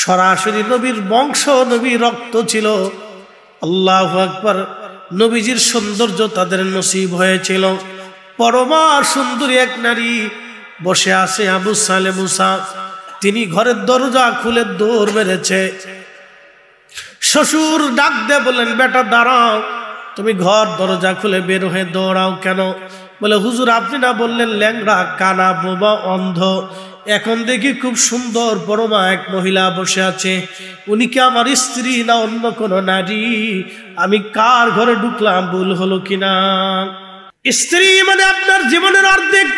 সরাসরি নবীর বংশ, নবীর রক্ত ছিল। আল্লাহু আকবার। নবীজির সৌন্দর্য তাদের নসিব হয়েছিল। পরমা সুন্দরী এক নারী বসে আছে, আবু সালে মুসা। তিনি ঘরের দরজা খুলে দৌড় মেরেছে। শ্বশুর ডাক দিয়ে বললেন, বেটা দাঁড়াও, তুমি ঘর দরজা খুলে বের হয়ে দৌড়াও কেন? বলে, হুজুর আপনি না বললেন ল্যাংড়া, কানা, বোবা, অন্ধ, এখন দেখি খুব সুন্দর পরমা এক মহিলা বসে আছে, উনি কি আমার স্ত্রী না অন্য কোন নারী? আমি কার ঘরে ঢুকলাম, ভুল হলো কিনা? স্ত্রী মানে আপনার জীবনের অর্ধেক।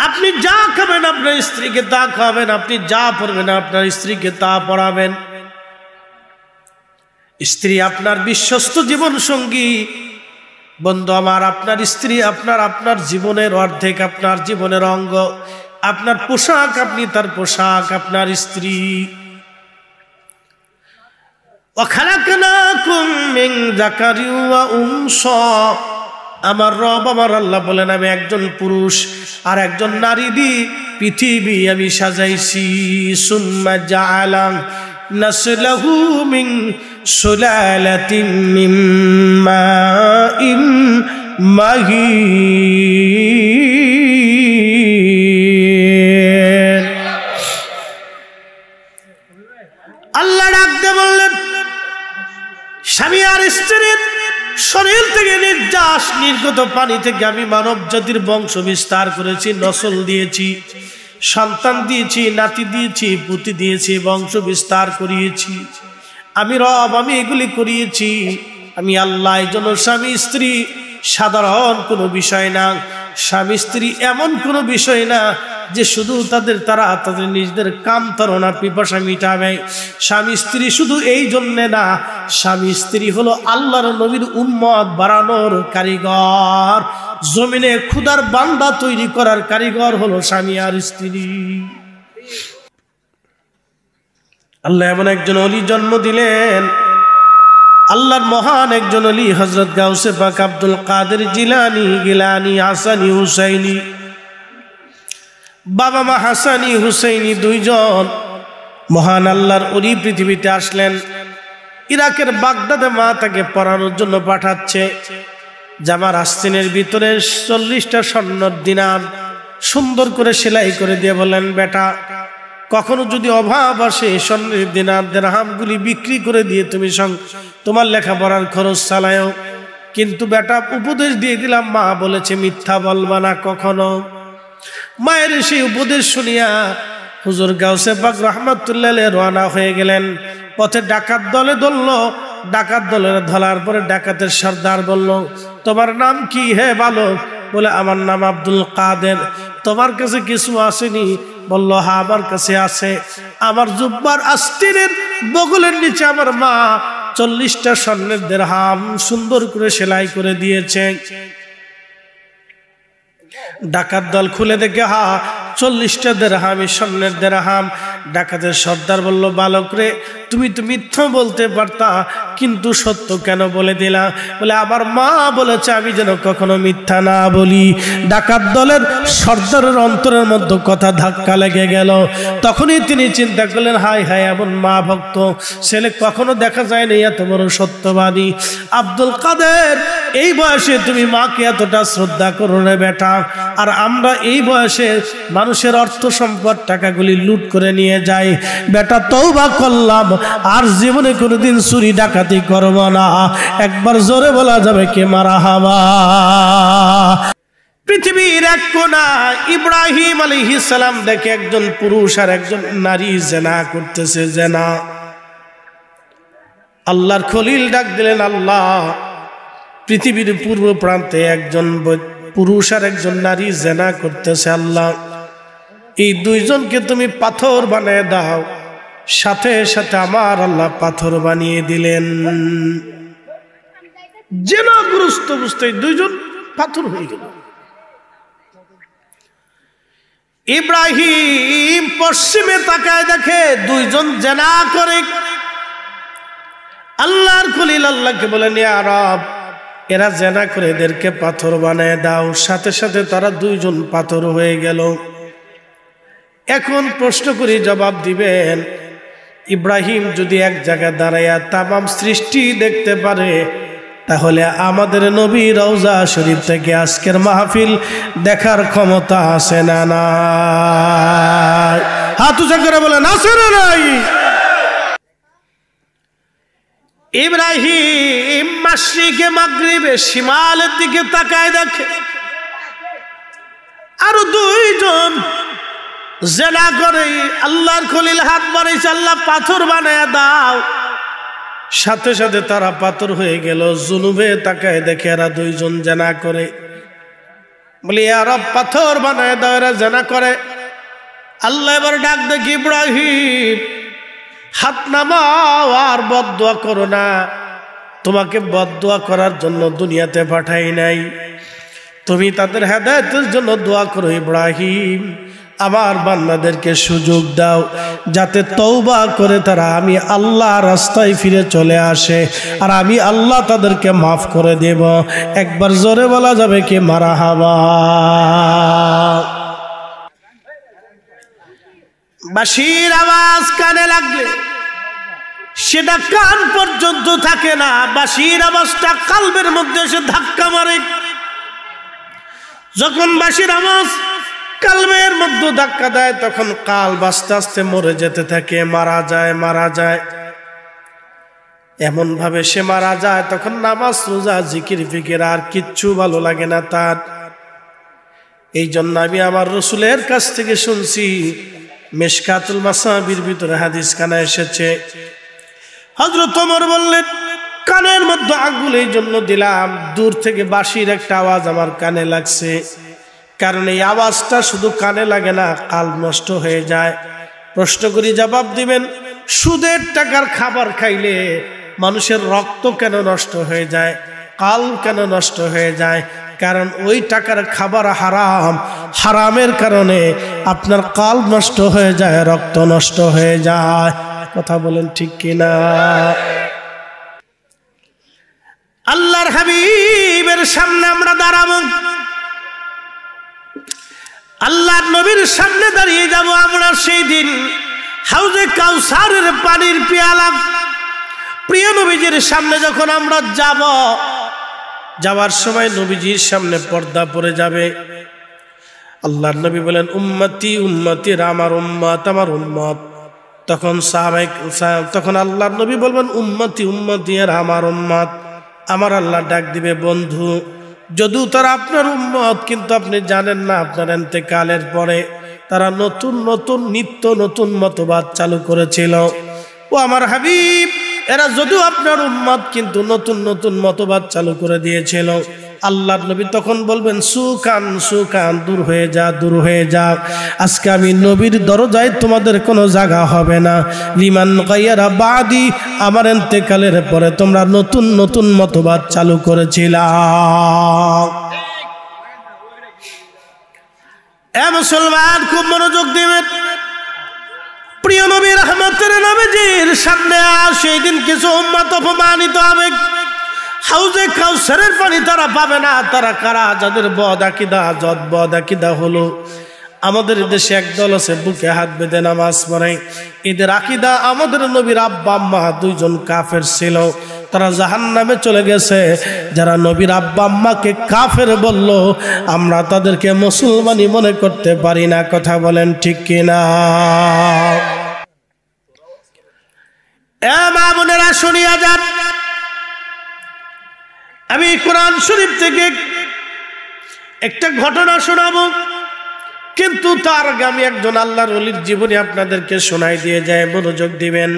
আপনি যা খাবেন আপনার স্ত্রীকে তা খাবেন, আপনি যা পড়বেন আপনার স্ত্রীকে তা পড়াবেন। স্ত্রী আপনার বিশ্বস্ত জীবন সঙ্গী। বন্ধু আমার, আপনার স্ত্রী আপনার জীবনের অর্ধেক, আপনার জীবনের অঙ্গ। আপনার পোশাক আপনি তার পোশাক, আপনার স্ত্রী। ওয়াখালাকনাকুম মিন যাকারিন ওয়া উনসা। আমার রব, আমার আল্লাহ বলেন, আমি একজন পুরুষ আর একজন নারী দিয়ে পৃথিবী আমি সাজাইছি। সুম্মা জাআলা নাসলাহু মিন সুলালাতিন মিন মাইন মাহিন। আল্লাহ ডাকতে বললেন, স্বামী আর স্ত্রীর শরীর থেকে নির্যাস নির্গত পানি থেকে আমি মানব জাতির বংশ বিস্তার করেছি, নসল দিয়েছি, সন্তান দিয়েছি, নাতি দিয়েছি, পুতি দিয়েছি, বংশ বিস্তার করিয়েছি। আমি রব, আমি এগুলি করিয়েছি। আমি আল্লাহ। এই জন্য স্বামী স্ত্রী সাধারণ কোনো বিষয় না। স্বামী স্ত্রী এমন কোনো বিষয় না যে শুধু তারা তাদের নিজেদের কাম তাড়না পিপাসা মিটাবে। স্বামী স্ত্রী শুধু এই জন্যে না, স্বামী স্ত্রী হলো আল্লাহর নবীর উম্মত বাড়ানোর কারিগর। জমিনে খুদার বান্দা তৈরি করার কারিগর হলো স্বামী আর স্ত্রী। আল্লাহ এমন একজন ওলি জন্ম দিলেন, আল্লাহর মহান একজন ওলি হযরত গাউসে পাক আব্দুল কাদের জিলানী, গিলানী, হাসানী, হুসাইনী। বাবা মা হাসানী হুসাইনী দুইজন মহান আল্লাহর ওলি পৃথিবীতে আসলেন। ইরাকের বাগদাদে মা তাকে পড়ানোর জন্য পাঠাচ্ছে। জামার আস্তিনের ভিতরে 40টা স্বর্ণের দিনার সুন্দর করে সেলাই করে দিয়ে বললেন, বেটা কখনো যদি অভাব আসে স্বর্ণের দিনার দিরহামগুলি বিক্রি করে দিয়ে তুমি তোমার লেখাপড়ার খরচ চালাও। কিন্তু বেটা উপদেশ দিয়ে দিলাম, মা বলেছে মিথ্যা বলবা না কখনো। মায়ের সেই উপদেশ শুনিয়া হুজুর গাউসে পাক রাহমাতুল্লাহ আলাইহি রওনা হয়ে গেলেন। পথে ডাকাত দলে ধরল। ডাকাত দলের ধরার পরে ডাকাতের সর্দার বলল, তোমার নাম কি হে বালক? বলে, আমার নাম আব্দুল কাদের। তোমার কাছে কিছু আসেনি? বলল, হ্যাঁ আমার কাছে আছে। আমার জুব্বার আস্তিনের বগলের নিচে আমার মা 40টা স্বর্ণের দিরহাম সুন্দর করে সেলাই করে দিয়েছে। ডাকাত দল খুলে দেখে, হা 40টা দিরহামই স্বর্ণের দিরহাম। ডাকাতের সর্দার বলল, বালক রে, তুমি তো মিথ্যা বলতে পারতা, কিন্তু সত্য কেন বলে দিলা? বলে, আমার মা বলেছে আমি যেন কখনো মিথ্যা না বলি। ডাকাত দলের সর্দারের অন্তরের মধ্যে কথা ধাক্কা লেগে গেল। তখনই তিনি চিন্তা করলেন, হায় হায়, এমন মা ভক্ত ছেলে কখনো দেখা যায় না, এত বড় সত্যবাদী। আব্দুল কাদের, এই বয়সে তুমি মাকে এতটা শ্রদ্ধা করো রে বেটা। আর আমরা এই বয়সে মানুষের অর্থ সম্পদ টাকাগুলি লুট করে নিয়ে যাই। বেটা তওবা করলাম, আর জীবনে কোনোদিন চুরি ডাকাতি করব না। একবার জোরে বলা যাবে কে মারহাবা। পৃথিবীর এক কোণা ইব্রাহিম আলাইহিস সালাম দেখে একজন পুরুষ আর একজন নারী জিনা করতেছে। জিনা। আল্লাহর খলিল ডাক দিলেন, আল্লাহ পৃথিবীর পূর্ব প্রান্তে একজন পুরুষ আর একজন নারী জিনা করতেছে। আল্লাহ এই দুইজনকে তুমি পাথর বানিয়ে দাও। সাথে সাথে আমার আল্লাহ পাথর বানিয়ে দিলেন। জিনাগ্রস্ত অবস্থায় দুইজন পাথর হয়ে গেল। ইব্রাহিম পশ্চিমে তাকায় দেখে দুইজন জিনা করে। আল্লাহর খলিল আল্লাহকে বলেন, ইয়া রব, এরা জিনা করে এদেরকে পাথর বানিয়ে দাও। সাথে সাথে তারা দুইজন পাথর হয়ে গেল। এখন প্রশ্ন করি, জবাব দিবেন। ইব্রাহিম যদি এক জায়গায় দাঁড়াইয়া তামাম সৃষ্টি দেখতে পারে, তাহলে আমাদের নবী রওজা শরীফ থেকে আজকের মাহফিল দেখার ক্ষমতা আছে না নাই? হাত উঁচা করে বলেন আছে না নাই? ইব্রাহিম মাশরিকে মাগরিবে শিমালের দিকে তাকায় দেখে আরো দুইজন জেনা করে আল্লাহর খলিল হাত বাড়াইছে, আল্লাহ পাথর বানায়া দাও। সাথে সাথে তারা পাথর হয়ে গেল। জুনুবে তাকায় দেখে এরা দুইজন জেনা করে। বলি ইয়া রব, পাথর বানায় দাও, এরা জেনা করে। আল্লাহ এবার ডাক দেখি, ইব্রাহিম হাত নামাও আর বদদুয়া করো না। তোমাকে বদদুয়া করার জন্য দুনিয়াতে পাঠাই নাই, তুমি তাদের হেদায়েতের জন্য দোয়া করো। ইব্রাহিম, আমার বান্দাদেরকে সুযোগ দাও যাতে তওবা করে তারা আমি আল্লাহ রাস্তায় ফিরে চলে আসে, আর আমি আল্লাহ তাদেরকে মাফ করে দেব। একবার জোরে বলা যাবে কি মারহাবা? বাঁশির আওয়াজ কানে লাগলে সেটা কান পর্যন্ত থাকে না, বাঁশির আওয়াজটা কলবের মধ্যে এসে ধাক্কা মারে। যখন বাঁশির আওয়াজ কলবের মধ্যে ধাক্কা দেয়, তখন কলব আস্তে আস্তে মরে যেতে থাকে, মারা যায়। এমন ভাবে সে মারা যায়, তখন নামাজ রোজা জিকির ফিকির আর কিচ্ছু ভালো লাগে না তার। এই জন্য আমি আমার রসুলের কাছ থেকে শুনছি, মিশকাতুল মাসাবির ভিতরে হাদিস কানা এসেছে, হযরত ওমর বললেন, কানের মধ্যে আঙ্গুল এই জন্য দিলাম, দূর থেকে বাঁশির একটা আওয়াজ আমার কানে লাগছে, কারণ এই আওয়াজটা শুধু কানে লাগে না, কলব নষ্ট হয়ে যায়। প্রশ্ন করি, জবাব দিবেন। সুদের টাকার খাবার খাইলে মানুষের রক্ত কেন নষ্ট হয়ে যায়, কলব কেন নষ্ট হয়ে যায়? কারণ ওই টাকার খাবার হারাম, হারামের কারণে আপনার কলব নষ্ট হয়ে যায়, রক্ত নষ্ট হয়ে যায়। কথা বলেন ঠিক কিনা? আল্লাহর হাবিবের সামনে আমরা দাঁড়াবো, আল্লাহর নবীর সামনে দাঁড়িয়ে যাব আমরা। সেই দিন হাউজে কাউসারের পানির পেয়ালা প্রিয় নবীজির সামনে যখন আমরা যাব, যাওয়ার সময় নবীজির সামনে পর্দা পড়ে যাবে। আল্লাহর নবী বলেন, উম্মতি উম্মতি, আমার উম্মত আমার উম্মত। তখন আল্লাহর নবী বলবেন, উম্মতি উম্মতি, আমার উম্মত। আমার আল্লাহ ডাক দিবে, বন্ধু, যদিও তারা আপনার উম্মত, কিন্তু আপনি জানেন না আপনার ইন্তেকালের পরে তারা নতুন নতুন নিত্য নতুন মতবাদ চালু করেছিল। ও আমার হাবিব, এরা যদিও আপনার উম্মত, কিন্তু নতুন নতুন মতবাদ চালু করে দিয়েছিল। আল্লাহর নবী তখন বলবেন, সুকান সুকান, দূর হয়ে যা, দূর হয়ে যা। আজকে আমি নবীর দরজায় তোমাদের কোনো জায়গা হবে না। লিমান গায়রা বাদি, আমার ইন্তেকালের পরে তোমরা নতুন নতুন মতবাদ চালু করেছিলা। এ মুসলমান, খুব মনোযোগ দিবেন। প্রিয় নবী রহমতের নবীজির সামনে সেই দিন কিছু উম্মত অপমানিত হবে। হাউজে কাউসারের পানি তারা পাবে না। তারা কারা? যাদের বদ আকিদা হলো। আমাদের দেশে একদল আছে বুকে হাত বেঁধে নামাজ পড়ে, এদের আকিদা আমাদের নবীর আব্বা আম্মা দুইজন কাফের ছিল, তারা জাহান্নামে চলে গেছে। যারা নবীর আব্বা আম্মাকে কাফের বলল, আমরা তাদেরকে মুসলমানই মনে করতে পারি না। কথা বলেন ঠিক কিনা? এ মা বোনেরা, শুনিয়া যান, আমি কোরআন শরীফ থেকে একটা ঘটনা শোনাবো, কিন্তু তার আগে আমি একজন আল্লাহর ওলির জীবনী আপনাদেরকে শোনাই দিয়ে যায়, মনোযোগ দিবেন।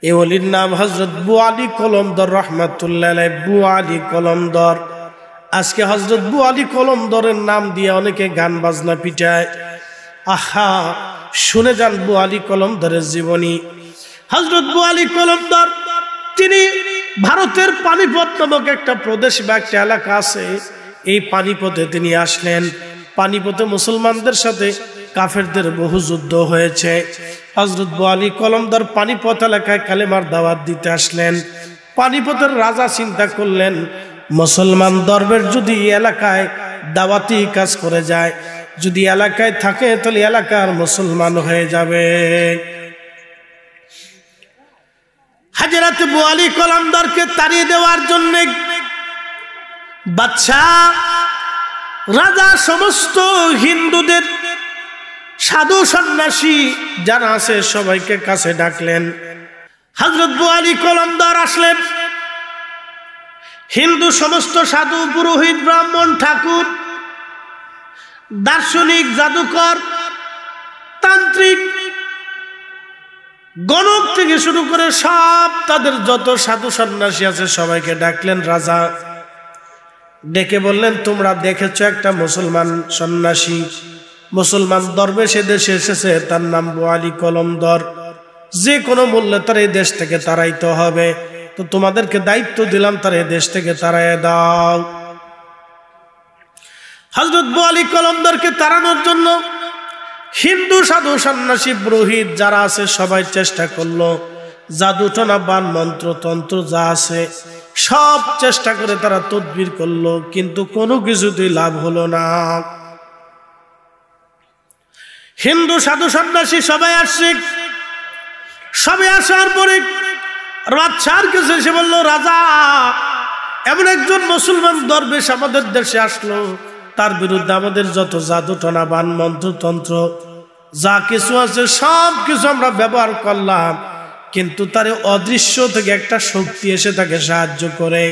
এই ওলির নাম হযরত বু আলী কলমদর রহমাতুল্লাহ আলাইহি। বু আলী কলমদর, আজকে হযরত বু আলী কলমদরের নাম দিয়ে অনেকে গান বাজনা পিটায়। আহা, শুনে যান বু আলী কলমদরের জীবনী। হযরত বু আলী কলমদর, তিনি ভারতের পানিপত নামক একটা প্রদেশ বা একটা এলাকা আছে, এই পানিপথে তিনি আসলেন। পানিপথে মুসলমানদের সাথে কাফেরদের বহু যুদ্ধ হয়েছে। হযরত বু আলী কলমদর পানিপথ এলাকায় কালেমার দাওয়াত দিতে আসলেন। পানিপথের রাজা চিন্তা করলেন, মুসলমান দরবেশ যদি এলাকায় দাওয়াতি কাজ করে যায়, যদি এলাকায় থাকে তাহলে এলাকার মুসলমান হয়ে যাবে। হযরত আবু আলী কলমদারকে তাড়িয়ে দেওয়ার জন্য বাদশাহ রাজা সমস্ত হিন্দুদের সাধু সন্ন্যাসী যারা আছে সবাইকে কাছে ডাকলেন। হযরত আবু আলী কলমদার আসলেন। হিন্দু সমস্ত সাধু, পুরোহিত, ব্রাহ্মণ, ঠাকুর, দার্শনিক, জাদুকর, তান্ত্রিক, গণক থেকে শুরু করে সব তাদের যত সাধু সন্ন্যাসী আছে সবাইকে ডাকলেন রাজা। ডেকে বললেন, তোমরা দেখেছো একটা মুসলমান সন্ন্যাসী, মুসলমান দরবেশ দেশে এসেছে, তার নাম আবু আলী কলমদার। যে কোনো মূল্যে তার এই দেশ থেকে তাড়াইতে হবে, তো তোমাদেরকে দায়িত্ব দিলাম তার এই দেশ থেকে তাড়াইয়ে দাও। হযরত আবু আলী কলমদারকে তাড়ানোর জন্য হিন্দু সাধু সন্ন্যাসী পুরোহিত যারা আছে সবাই চেষ্টা করলো, জাদুটনা, বান, মন্ত্র, তন্ত্র যা আছে সব চেষ্টা করে তারা তদবির করলো, কিন্তু কোনো কিছুতেই লাভ হলো না। হিন্দু সাধু সন্ন্যাসী সবাই আসছে। সবাই আসার পরে বাদশার কাছে এসে বলল, রাজা, এমন একজন মুসলমান দরবেশ আমাদের দেশে আসলো, তার বিরুদ্ধে আমাদের যত জাদুটনা, বান, মন্ত্র, তন্ত্র যা কিছু আছে সব কিছু আমরা ব্যবহার করলাম, কিন্তু তার অদৃশ্য থেকে একটা শক্তি এসে তাকে সাহায্য করে।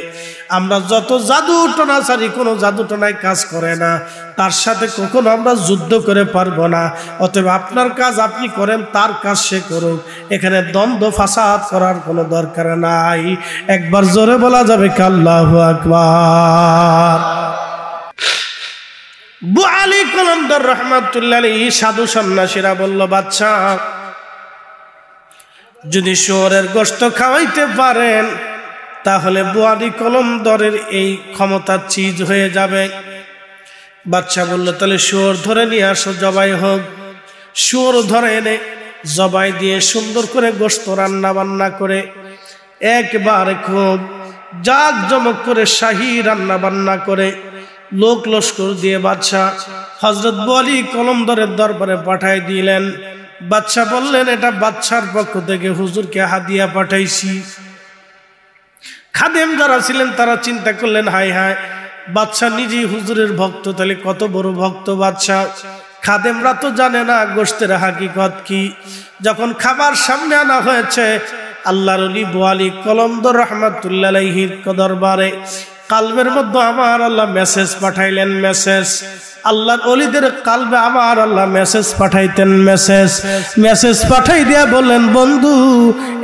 আমরা যত জাদুটনা ছাড়ি কোনো জাদুটনায় কাজ করে না, তার সাথে কখনো আমরা যুদ্ধ করে পারবো না। অতএব আপনার কাজ আপনি করেন, তার কাজ সে করুক, এখানে দ্বন্দ্ব ফাসাদ করার কোনো দরকার নাই। একবার জোরে বলা যাবে কি আল্লাহু আকবার। আবু আলী কলমদার রাহমাতুল্লাহ আলাইহি সাধু সন্ন্যাসীরা বলল, বাদশাহ, যদি শুয়োরের গোশত খাওয়াইতে পারেন তাহলে আবু আলী কলমদারের এই ক্ষমতা চিজ হয়ে যাবে। বাদশাহ বলল, তাহলে শুয়োর ধরে নিয়ে আসো, জবাই হোক। শুয়োর ধরে এনে জবাই দিয়ে সুন্দর করে গোশত রান্না বান্না করে একবারে খুব জাঁকজমক করে শাহী রান্না বান্না করে লোক লস্কর দিয়ে বাদশাহ হযরত আবু আলী কলমদারের দরবারে পাঠাই দিলেন। বাদশাহ বললেন, এটা বাদশার পক্ষ থেকে হুজুরকে হাদিয়া পাঠাইছি। খাদেম যারা ছিলেন তারা চিন্তা করলেন, হায় হায়, বাদশাহ নিজেই হুজুরের ভক্ত, তাহলে কত বড় ভক্ত বাদশাহ। খাদেমরা তো জানে না গোশতের হাকিকত কি। যখন খাবার সামনে আনা হয়েছে, আল্লাহর ওলি আবু আলী কলমদার রাহমাতুল্লাহ আলাইহির দরবারে কালবের মধ্যে আমার আল্লাহ মেসেজ পাঠাইলেন। মেসেজ আল্লাহর ওলিদের কালবে আমার আল্লাহ মেসেজ পাঠাইতেন। মেসেজ পাঠাই দিয়া বললেন, বন্ধু,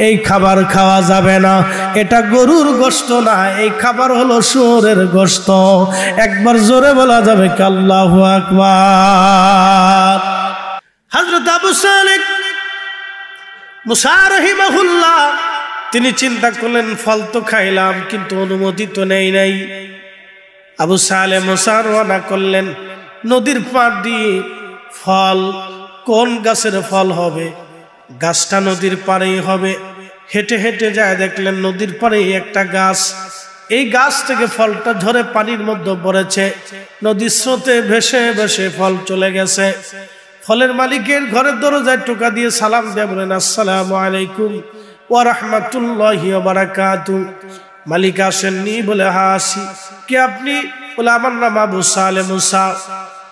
এই খাবার খাওয়া যাবে না, এটা গরুর গোশত না, এই খাবার হলো শুয়োরের গোশত। একবার জোরে বলা যাবে কি আল্লাহু আকবার। হযরত আবু সালেহ মুসা রাহিমাহুল্লাহ তিনি চিন্তা করলেন, ফল তো খাইলাম কিন্তু অনুমতি তো নেই নাই। আবু সালেহ মুসা রওনা করলেন নদীর পাড় দিয়ে। ফল কোন গাছের ফল হবে? গাছটা নদীর পাড়েই হবে। হেঁটে হেঁটে যায়, দেখলেন নদীর পাড়েই একটা গাছ। এই গাছ থেকে ফলটা ঝরে পানির মধ্যে পড়েছে। নদীর স্রোতে ভেসে ভেসে ফল চলে গেছে। ফলের মালিকের ঘরের দরজায় টোকা দিয়ে সালাম দিয়ে বলেন, আসসালামু আলাইকুম ওয়া রাহমাতুল্লাহি ওয়া বারাকাতুহু। মালিক আসেননি? বলে, হ্যাঁ আসি। কে আপনি? বলে, আমার নাম আবু সালেহ মুসা।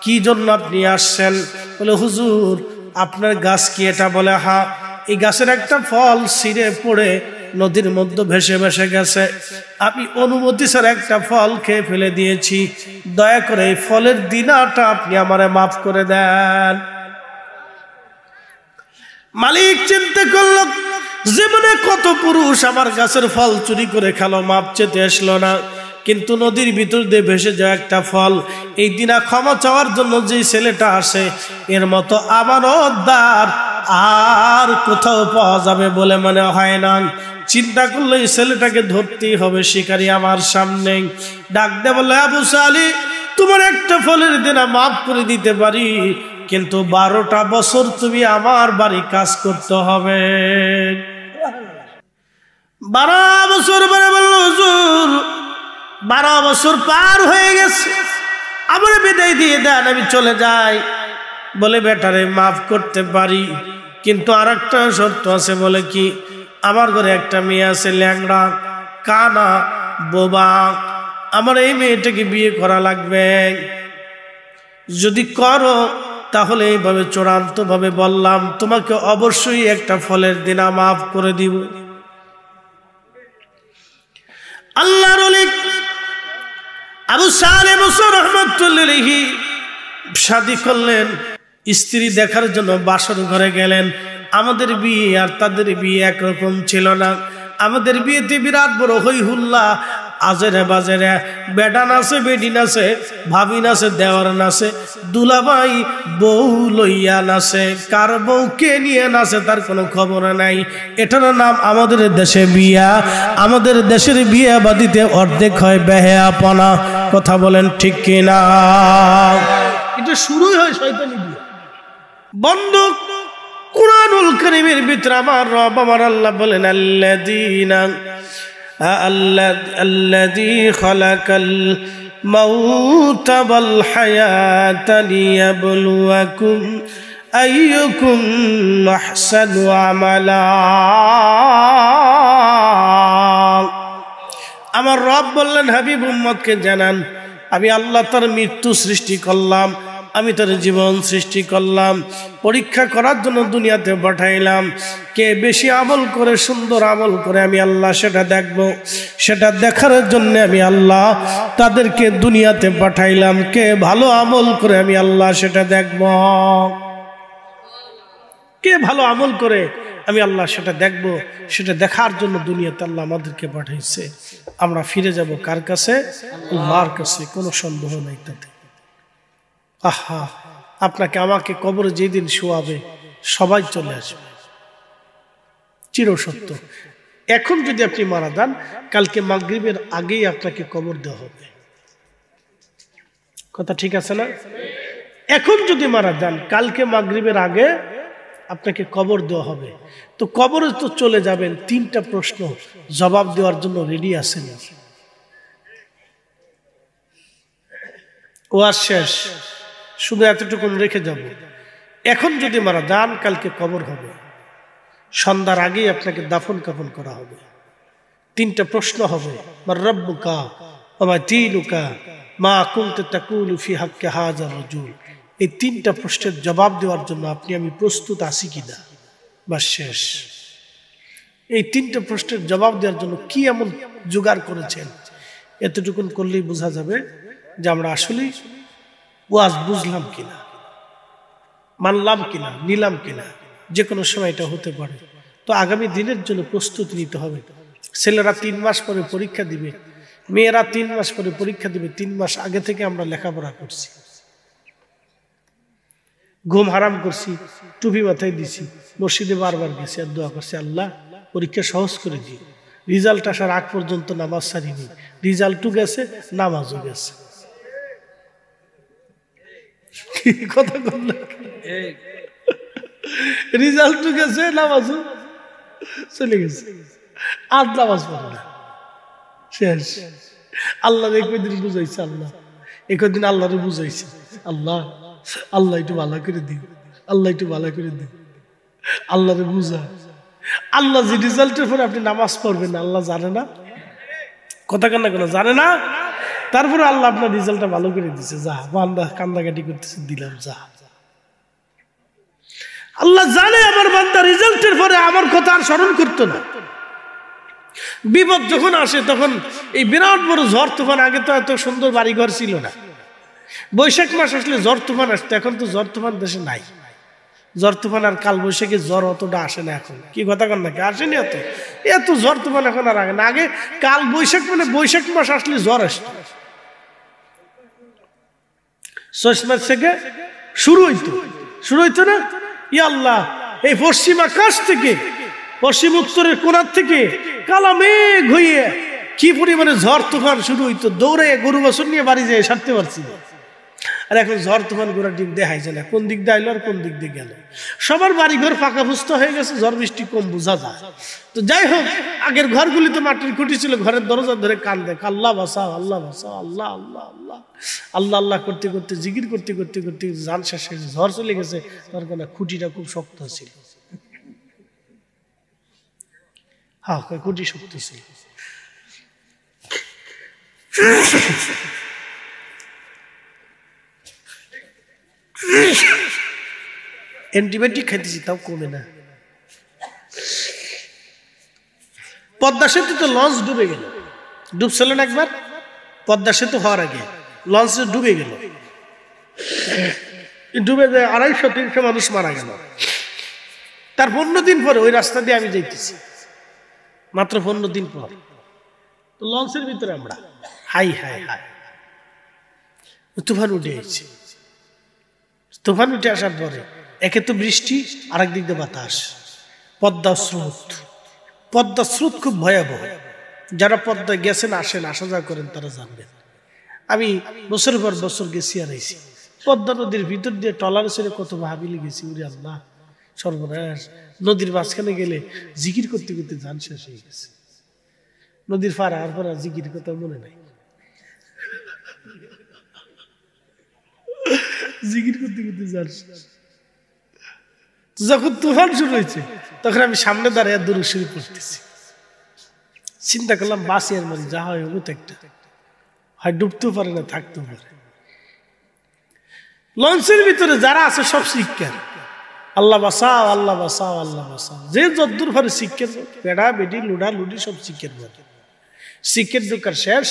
কি জন্য আপনি আসছেন? বলে, হুজুর, আপনার গাছ কি এটা? বলে, হ্যাঁ। এই গাছের একটা ফল ছিঁড়ে পড়ে নদীর মধ্যে ভেসে ভেসে গেছে। আমি অনুমতি ছাড়া একটা ফল খেয়ে ফেলে দিয়েছি। দয়া করে এই ফলের দিনাটা আপনি আমারে মাফ করে দেন। মালিক চিন্তা করল, জীবনে কত পুরুষ আমার গাছের ফল চুরি করে খেলো, মাপ চেতে আসলো না, কিন্তু নদীর ভিতর দিয়ে ভেসে যায় একটা ফল, এই দিনা ক্ষমা চাওয়ার জন্য যে ছেলেটা আসে, এর মতো আমানতদার আর কোথাও পাওয়া যাবে বলে মনে হয় না। চিন্তা করলে এই ছেলেটাকে ধরতেই হবে, শিকারী আমার সামনে। ডাক দে বলে, আবু সালি, তোমার একটা ফলের দিনা মাফ করে দিতে পারি, কিন্তু 12টা বছর তুমি আমার বাড়ি কাজ করতে হবে। 12 বছর পরে বলল, হুজুর 12 বছর পার হয়ে গেছে, আমার বিদায় দিয়ে দেন, আমি চলে যাই। বলে বেটারে মাফ করতে পারি, কিন্তু আরেকটা শর্ত আছে। বলে কি? আমার ঘরে একটা মেয়ে আছে, ল্যাংড়া, কানা, বোবা, আমার এই মেয়েটাকে বিয়ে করা লাগবে। যদি করো তাহলে এইভাবে চূড়ান্ত ভাবে বললাম, তোমাকে অবশ্যই একটা ফলের দিনা মাফ করে দিব। আল্লাহর ওলি আবু সালেহ মুসা রাহমাতুল্লাহি আলাইহি শাদী করলেন। স্ত্রী দেখার জন্য বাসর ঘরে গেলেন। আমাদের বিয়ে আর তাদের বিয়ে একরকম ছিল না। আমাদের বিয়েতে বিরাট বড় হই হুল্লা, আজেরে বাজেরে, বেডা নাচে, বেডি নাচে, ভাবি নাচে, দেওয়ার নাচে, দুলাভাই বউ লইয়া নাচে, কার বউ কে নিয়ে নাচে তার কোনো খবর নাই। এটার নাম আমাদের দেশে বিয়া। আমাদের দেশের বিয়ে বাদিতে অর্ধেক হয় বেহায়াপনা। কথা বলেন ঠিক কিনা? এটা শুরুই হয় শয়তানি দিয়ে। বন্ধ কুরআনুল কারীমের ভিতরে আমার রব আমার আল্লাহ বলেন, আল্লাযী খালাকাল মাউতা ওয়াল হায়াতা লিয়াবলুয়াকুম আইয়ুকুম আহসানু আমালা। আমার রব বললেন, হাবিব উম্মতকে জানান, আমি আল্লাহ তার মৃত্যু সৃষ্টি করলাম, আমি তার জীবন সৃষ্টি করলাম, পরীক্ষা করার জন্য দুনিয়াতে পাঠাইলাম। কে বেশি আমল করে, সুন্দর আমল করে আমি আল্লাহ সেটা দেখব। সেটা দেখার জন্য আমি আল্লাহ তাদেরকে দুনিয়াতে পাঠাইলাম। কে ভালো আমল করে আমি আল্লাহ সেটা দেখব। কে ভালো আমল করে আমি আল্লাহ সেটা দেখব। সেটা দেখার জন্য দুনিয়াতে আল্লাহ আমাদেরকে পাঠাইছে। আমরা ফিরে যাব কার কাছে? আল্লাহর কাছে, কোনো সন্দেহ নাই তাতে। আহা, আপনাকে আমাকে কবরে যেদিন শোয়াবে সবাই চলে আসবে, চিরসত্য। এখন যদি আপনি মারা যান, কালকে মাগরিবের আগেই আপনাকে কবর দেওয়া হবে। কথা ঠিক আছে না? এখন যদি মারা যান, কালকে মাগরিবের আগে আপনাকে কবর দেওয়া হবে। তো কবরে তো চলে যাবেন, তিনটা প্রশ্ন জবাব দেওয়ার জন্য রেডি আছেন। ওয়াজ শেষ, শুধু এতটুকু রেখে যাব। এখন যদি মারা যান, কালকে কবর হবে, সন্ধ্যার আগেই আপনাকে দাফন কাফন করা হবে। তিনটা প্রশ্ন হবে, মান রাব্বুকা ওয়া মা দীনুকা মা কুনতা তাকুলু ফি হাক্কি হাযার রাজুল। এই তিনটা প্রশ্নের জবাব দেওয়ার জন্য আপনি আমি প্রস্তুত আছি কিনা, বাস শেষ। এই তিনটা প্রশ্নের জবাব দেওয়ার জন্য কি এমন জোগাড় করেছেন, এতটুকুন করলেই বোঝা যাবে যে আমরা আসলে ওয়াজ বুঝলাম কিনা, মানলাম কিনা, নিলাম কিনা। যে কোনো সময় এটা হতে পারে। তো আগামী দিনের জন্য প্রস্তুতি নিতে হবে। ছেলেরা 3 মাস পরে পরীক্ষা দিবে, মেয়েরা 3 মাস পরে পরীক্ষা দিবে। 3 মাস আগে থেকে আমরা লেখাপড়া করছি, ঘুম হারাম করছি, টুপি মাথায় দিছি, মসজিদে বারবার গেছি আর দোয়া করছি, আল্লাহ পরীক্ষা সহজ করে দিও। রেজাল্ট আসার আগ পর্যন্ত নামাজ ছাড়িনি, রেজাল্টও গেছে, নামাজও গেছে। কথা বললাম, রেজাল্টও গেছে, নামাজও চলে গেছে, আর নামাজ পড়ে না, শেষ। আল্লাহ একদিন বুঝাইছে, আল্লাহ একদিন আল্লাহরে বুঝাইছে, আল্লাহ আল্লাহ একটু ভালো করে দিও, আল্লাহ একটু ভালো করে দিও, আল্লাহরে বুঝা। আল্লাহ যে রেজাল্টের পরে আপনি নামাজ পড়বেন, আল্লাহ জানে না? কথা কান্না কেন জানে না? তারপরে আল্লাহ আপনার রেজাল্টটা ভালো করে দিচ্ছে, যা বান্দা কান্দাকাটি করতেছে, দিলাম, যা। আল্লাহ জানে আমার বান্দা রেজাল্টের পরে আমার কথা আর স্মরণ করতো না। বিপদ যখন আসে তখন এই বিরাট বড় ঝড় তুফান, আগে তো এত সুন্দর বাড়িঘর ছিল না। বৈশাখ মাস আসলে ঝড় তুফান আসতো, এখন তো ঝড় তুফান দেশে নাই। ঝড় তুফান আর কাল বৈশাখে জ্বর অতটা আসে না এখন, কি কথা কন নাকি? আসেনি এত, এত ঝড় তুফান এখন আর আগে না। আগে কাল বৈশাখ মানে বৈশাখ মাস আসলে জ্বর আসতো, চৈত মাস থেকে শুরু হইতো না? ইয়া আল্লাহ, এই পশ্চিম আকাশ থেকে, পশ্চিম উত্তরের কোণার থেকে কালা মেঘ হইয়ে কি পরিমাণে ঝড় তুফান শুরু হইতো। দৌড়ে গরু বছর নিয়ে বাড়ি যেয়ে সারতে পারছি না। আর এখন ঝড় তুফান গোড়া দিক দেখাই যায় না, কোন দিক দিয়ে আইলো আর কোন দিক দিয়ে গেল। সবার বাড়িঘর ফাঁকা ফুস্ত হয়ে গেছে, ঝড় বৃষ্টি কম বোঝা যায়। তো যাই হোক, আগের ঘরগুলি তো মাটির খুঁটি ছিল, ঘরের দরজা ধরে কান্দে, আল্লাহ বাঁচাও, আল্লাহ বাঁচাও, আল্লাহ আল্লাহ আল্লাহ আল্লাহ আল্লাহ করতে করতে, জিকির করতে করতে করতে জান শেষ হয়ে গেছে, ঝড় চলে গেছে। তার কারণে খুঁটিটা খুব শক্ত ছিল। হ্যাঁ, খুঁটি শক্ত ছিল। অ্যান্টিবায়োটিক খাইতেছি তাও কমে না। পদ্মা সেতু তো লঞ্চ ডুবে গেল, ডুবছিল না একবার, পদ্মা সেতু হওয়ার আগে লঞ্চ ডুবে গেল, ডুবে যায় 250-300 মানুষ মারা গেল। তার 15 দিন পরে ওই রাস্তা দিয়ে আমি যাইতেছি, মাত্র 15 দিন পর। তো লঞ্চের ভিতরে আমরা হাই হাই হাই, তুফান উঠে এসেছে। তুফান উঠে আসার পরে একে তো বৃষ্টি, আরেক দিক দিয়ে বাতাস, পদ্মা স্রোত। পদ্মা স্রোত খুব ভয়াবহ। যারা পদ্মায় গেছেন, আসেন, আসা যাওয়া করেন, তারা জানবেন। আমি বছরের পর বছর গেছি আর আইছি। পদ্মা নদীর ভিতর দিয়ে টলার ছেড়ে কত ভাবিলে গেছি, উরে আল্লাহ সর্বনাশ। নদীর মাঝখানে গেলে জিকির করতে করতে জান শেষ হয়ে গেছে। নদীর পার আর পর জিকির কথা মনে নাই, জিকির করতে করতে জান শেষ। যখন তুফান শুরু হয়েছে তখন আমি সামনে দাঁড়িয়ে দূরে শুরু করতেছি। চিন্তা করলাম বাসি আর মানে যা হয় হতো, একটা হয় ডুবতেও পারে না, থাকতেও পারে। লঞ্চের ভিতরে যারা আছে সব শিক্ষার, আল্লাহ বাসাও, আল্লাহ বাসাও, আল্লাহ বাসাও। যে যদ্দূর পারে শিক্ষের, বেড়া বেডি লুডা লুডি সব শিক্ষের পরে। শিক্ষের দোকান শেষ,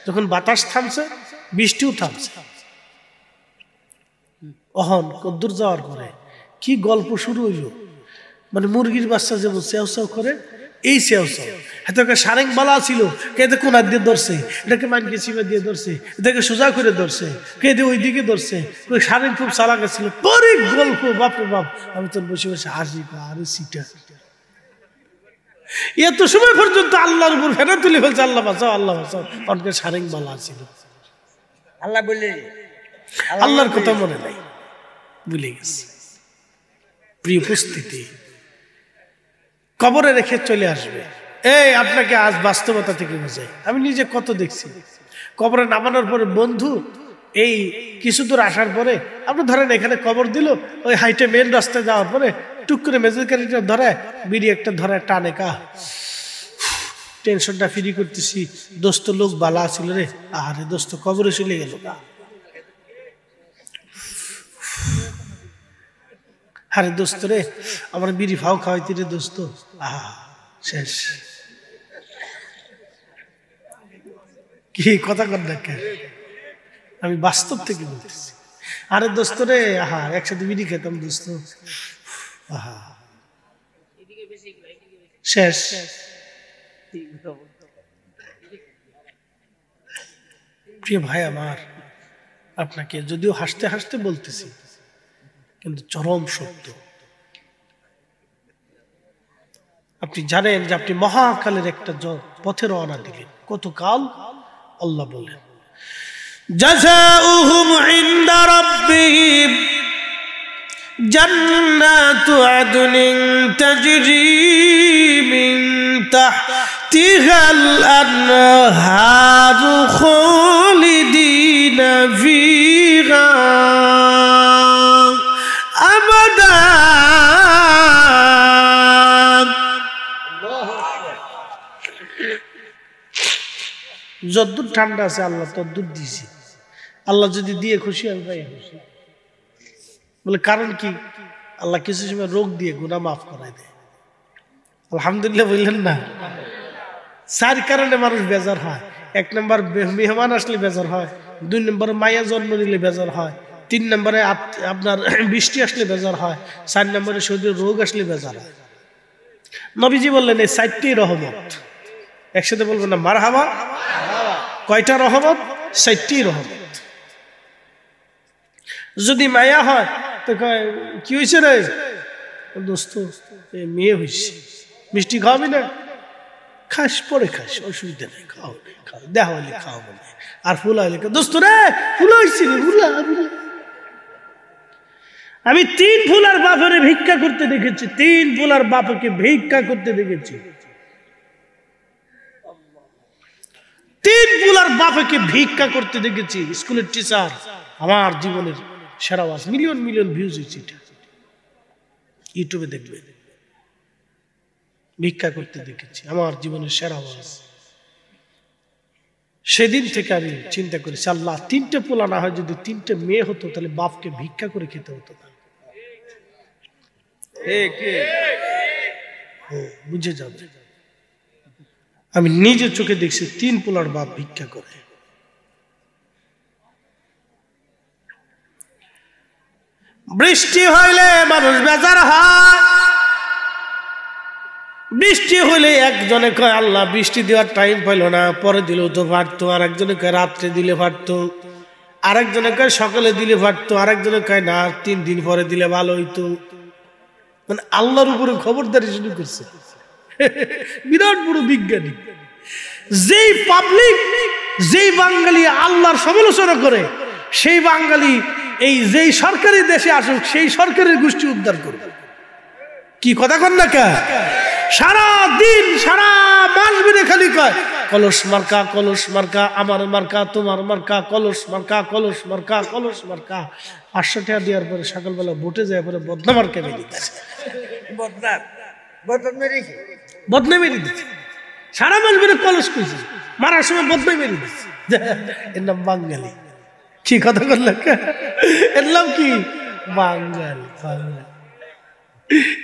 যখন বাতাস থামছে, বৃষ্টিও থামছে। অহন কদ্দূর যাওয়ার পরে কি গল্প শুরু হইল, মানে মুরগির বাচ্চা যেমন চেউ চেউ করে, এই চেউ চেউ। এটাকে সারেং বালা ছিল, কেদে কোনার দিয়ে ধরছে, এটাকে মানকে চিমা দিয়ে ধরছে, এটাকে সোজা করে ধরছে, কেদে ওই দিকে ধরছে। সারেং খুব চালাক ছিল, পরে গল্প, বাপরে বাপ। আমি তো বসে বসে হাসি, আরে সিটা এত সময় পর্যন্ত আল্লাহর উপর ফেরা তুলে ফেলছে, আল্লাহ বাঁচাও, আল্লাহ বাঁচাও। অনেকে সারেং বালা ছিল, আল্লাহ বলে আল্লাহর কথা মনে নাই, ভুলে গেছে। প্রিয় উপস্থিতি, কবরে রেখে চলে আসবে। এই আপনাকে আজ বাস্তবতা থেকে বোঝাই, আমি নিজে কত দেখছি। কবরে নামানোর পরে বন্ধু এই কিছু দূর আসার পরে, আপনি ধরেন এখানে কবর দিল, ওই হাইটে মেন রাস্তায় যাওয়ার পরে টুক করে মেজিক্যারিটা ধরে, বিড়ি একটা ধরে টানে, কা টেনশনটা ফ্রি করতেছি। দোস্ত লোক বালা ছিল রে, আরে দোস্ত কবরে চলে গেল, আরে দোস্ত রে আমার বিড়ি ফাও খাওয়াইতে রে দোস্ত, শেষ। কি কথা কর না, আমি বাস্তব থেকে বলতেছি। আরে দোস্ত রে, একসাথে বিড়ি খেতাম দোস্ত, শেষ। প্রিয় ভাই আমার, আপনাকে যদিও হাসতে হাসতে বলতেছি, কিন্তু চরম সত্য। আপনি জানেন যে আপনি মহাকালের একটা পথে রওনা দিলেন, কত কাল। আল্লাহ বলেন, জাযাউহুম ইনদা রাব্বিহিম জান্নাতু আদনিন তাজরি মিন তাহতিহাল আনহারু খালিদিনা ফিহা আবাদা। যদ্দূর ঠান্ডা আছে আল্লাহ তদ্দূর দিয়েছি। আল্লাহ যদি দিয়ে খুশি, আমি পাই খুশি। বলে কারণ কি? আল্লাহ কিছু সময় রোগ দিয়ে গুনাহ মাফ করাই দেয়। আলহামদুলিল্লাহ বললেন না? 4 কারণে মানুষ বেজার হয়। 1 নম্বর মেহমান আসলে বেজার হয়, 2 নম্বরে মায়া জন্ম নিলে বেজার হয়, 3 নম্বরে আপনার বৃষ্টি আসলে বেজার হয়, 4 নম্বরে শরীরে রোগ আসলে বেজার হয়। নবীজি বললেন এই 4টি রহমত। একসাথে বলবেন না মারহাবা? কয়টা রহমত? 4টি রহমত। যদি মায়া হয় তো কি হয়েছে রে দোস্ত, মেয়ে হয়েছে, মিষ্টি খাওয়াবি না? খাস, পরে খাস, অসুবিধা নেই, খাও খাও, দেখা হলে খাও বলে। আর ফুল হইলে দোস্ত রে ফুল হয়েছে রে, ফুলা আমি 3 ফুলার বাপরে ভিক্ষা করতে দেখেছি, 3 ফুলার বাপকে ভিক্ষা করতে দেখেছি, 3 ফুলার বাপকে ভিক্ষা করতে দেখেছি। স্কুলের টিচার, আমার জীবনের সেরা ওয়াজ, মিলিয়ন মিলিয়ন ভিউজ হয়েছে, এটা ইউটিউবে দেখবে। ভিক্ষা করতে দেখেছি, আমার জীবনের সেরা ওয়াজ। সেদিন থেকে আমি চিন্তা করেছি, আল্লাহ 3টে পোলা না হয় যদি 3টে মেয়ে হতো তাহলে বাপকে ভিক্ষা করে খেতে হতো না। বুঝে যাবে। আমি নিজের চোখে দেখছি 3 পোলার বাপ ভিক্ষা করে। বৃষ্টি হইলে মানুষ বেজার হয়, বৃষ্টি হইলে একজনে কয় আল্লাহ বৃষ্টি দেওয়ার টাইম পাইল না, পরে দিলেও তো পারতো, আর একজনে কয় রাত্রে দিলে পারতো, আরেকজনে কয় সকালে দিলে পারতো, আরেকজনে কয় না 3 দিন পরে দিলে ভালো হইতো। মানে আল্লাহর উপরে খবরদারি শুরু করছে। বিরাট বড় বিজ্ঞানী। যেই পাবলিক, যেই বাঙালি আল্লাহর সমালোচনা করে, সেই বাঙালি এই যেই সরকারি দেশে আসুক সেই সরকারের গোষ্ঠী উদ্ধার করবে। কি কথা কন না কে? সারা দিন সারা মাস ধরে খালি কয় কলস মার্কা, কলস মার্কা, আমার মার্কা, তোমার মার্কা, কলস মার্কা, কলস মার্কা, কলস মার্কা। 500 টাকা দেওয়ার পরে সকালবেলা ভোটে যায়, পরে বদনা মার্কা মেরে দিচ্ছে, বদনা মেরে দিচ্ছে। সারা মাস ধরে কলস কইছে, মারার সময় বদনা মেরে দিচ্ছে। এর নাম বাঙালি। কি কথা বললেন? এর নাম কি? বাঙালি।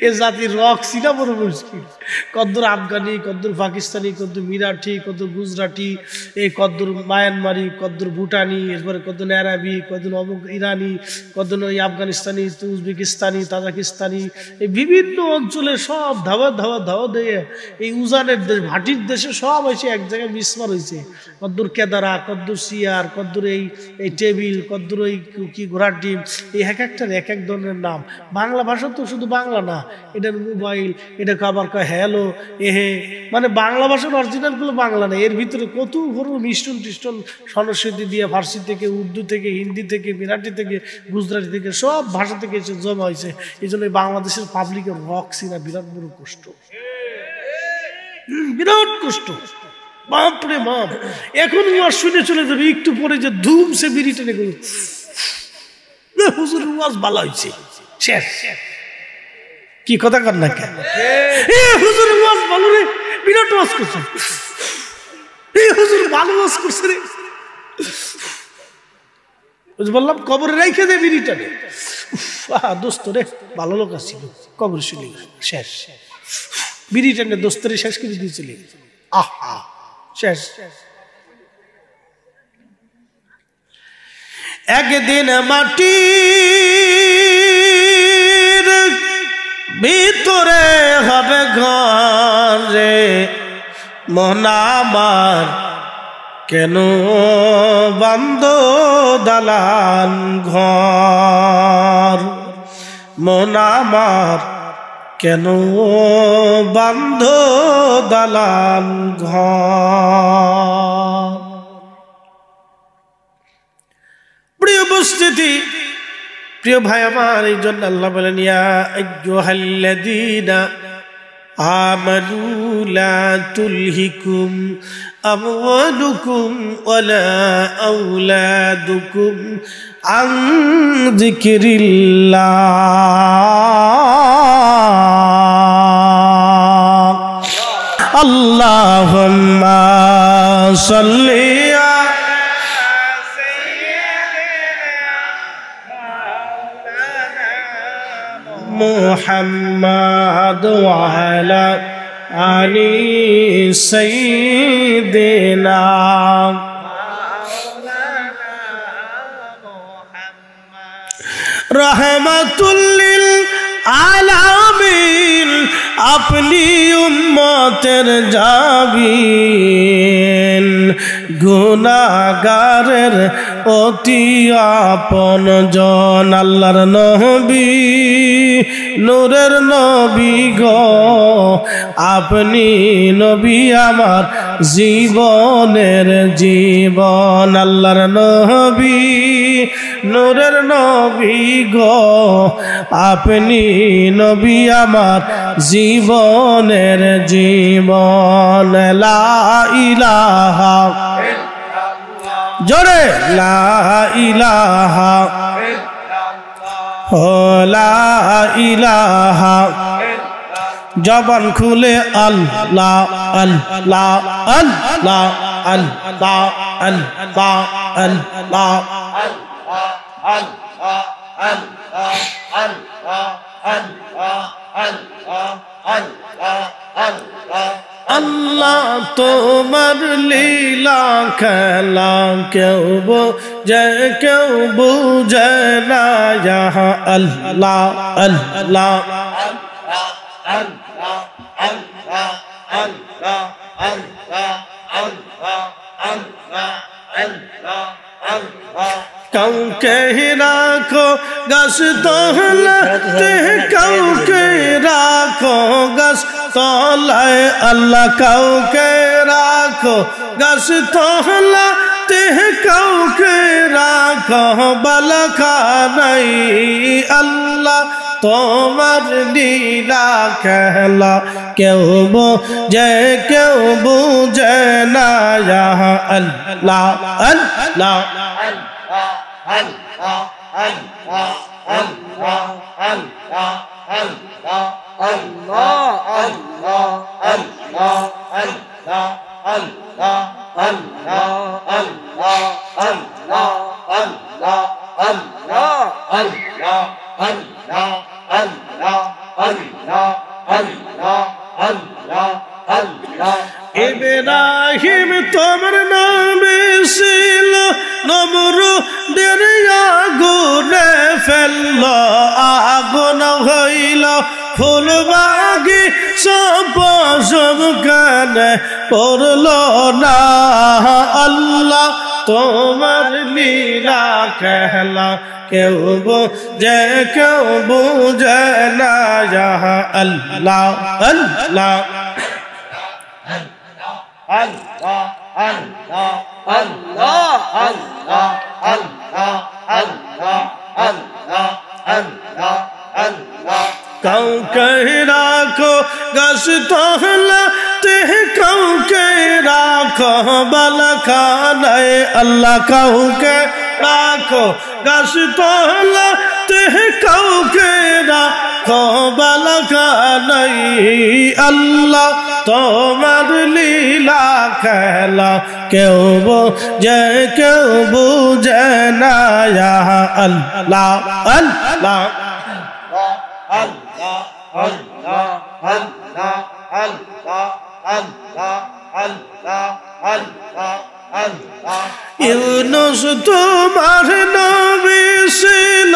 এ জাতির রক চিনা বড় মুশকিল। কদ্দুর আফগানি, কদ্দুর পাকিস্তানি, কদ্দুর মিরাঠি, কদ্দুর গুজরাটি, এই কদ্দুর মায়ানমারি, কদ্দুর ভুটানি, এরপরে কদ্দুর আরবি, কদ্দুর অমুক ইরানি, কদ্দুর ওই আফগানিস্তানি, উজবেকিস্তানি, তাজাকিস্তানি, এই বিভিন্ন অঞ্চলে সব ধাওয়া ধাওয়া ধাওয়া দিয়ে এই উজানের দেশ, ভাটির দেশে সব হয়েছে এক জায়গায় মিসমার হয়েছে। কদ্দুর কেদারা, কদ্দুর সিয়ার, কদ্দুর এই টেবিল, কদ্দুর ওই কি ঘোড়ার ডিম, এই এক একটার এক এক ধরনের নাম। বাংলা ভাষা তো শুধু বাংলা না, এটার মোবাইল, এটাকে আবার কয় হ্যালো, এহে, মানে বাংলা ভাষার অরিজিনাল গুলো বাংলা না, এর ভিতরে কত বড় মিষ্টন টিষ্টন সংস্কৃতি দিয়ে, ফার্সি থেকে, উর্দু থেকে, হিন্দি থেকে, মিরাঠি থেকে, গুজরাটি থেকে, সব ভাষা থেকে এসে জমা হয়েছে। এই জন্য বাংলাদেশের পাবলিকের রক সিনা বিরাট বড় কষ্ট, বিরাট কষ্ট। বাপরে বাপ, এখন ওয়াজ শুনে চলে যাবে, একটু পরে যে ধুম সে বিড়ি টেনে গেল, হুজুরের ওয়াজ ভালো হয়েছে, শেষ। কি কথা কর না কেন? হুজুর ওয়াজ ভালো রে, বিরাট ওয়াজ করছে, হুজুর ভালো ওয়াজ করছে রে। বললাম কবরে রাইখে দে বিড়িটা রে, দোস্ত রে ভালো লোক আসছিল, কবর শুনে শেষ। বিড়িটা নে দোস্তরে শেষ করে দিয়ে চলে গেছে, আহা শেষ। একদিন মাটি ভিতরে হবে ঘরে, মন আমার কেন বান্ধ দালান ঘর, মন আমার কেন বান্ধ দালান ঘর। প্রিয় উপস্থিতি, প্রিয় ভাই আমার, এই জন্য আল্লাহ বলেন ইয়া আইয়ুহাল্লাযীনা আমানু লা তুলহিকুম আমওয়ালুকুম ওয়ালা আওলাদুকুম আন যিকরিল্লাহ। আল্লাহুম্মা সাল্লি মুহাম্মাদ ওয়া আলা আলি সাইয়্যিদিনা রাহমাতুল লিল আলামিন, আপনি উম্মতের জাবিন, গুনাহগারের অতি আপন জন আল্লাহর নবী নূরের নবী গো আপনি নবী আমার জীবনের জীবন আল্লাহর নবী নূরের নবী গো আপনি নবী আমার জীবনের জীবন লা ইলাহা জোরে লা ইলাহা লা ইলাহা জবান খুলে আল্লাহ আল্লাহ আল্লাহ আল্লাহ আল্লাহ আল্লাহ আল্লাহ তোমার লীলা খেলা কেউ বোঝে কেউ বুঝে না ইয়া আল্লাহ আল্লাহ কাউকে রাখো গাছ তলাতে কাউকে রাখো গাছ তলায় আল্লাহ কাউকে রাখো গাছ তলাতে কাউকে রাখো বালাখানাই আল্লাহ তোমার লীলা খেলা কেউ বোঝে কেউ বুঝে না ইয়া আল্লাহ আল্লাহ ইব্রাহিম তোমার নামে ছিল নমরুদের আগুনে ফেলল আগুন হইল ফুলবাগি সব কানে পড়ল না আল্লাহ তোমার লীলা খেলা কেউ বোঝে কেউ বুঝে না ইয়া আল্লাহ আল্লাহ Allah, Allah, Allah, Allah, Allah, Allah, Allah, Allah, Allah. কাউকে রাখো গাছ তলাতে কাউকে রাখো বালাখানায় আল্লাহ কাউকে রাখো গাছ তলাতে কাউকে রাখো বালাখানায় আল্লাহ তোমার লীলা খেলা কেউ বোঝে কেউ বুঝে না ইয়া আল্লাহ আল্লাহ আল্লাহ আল্লাহ আল্লাহ আল্লাহ আল্লাহ আল্লাহ আল্লাহ আল্লাহ ইউনুস তোমার নবী ছিল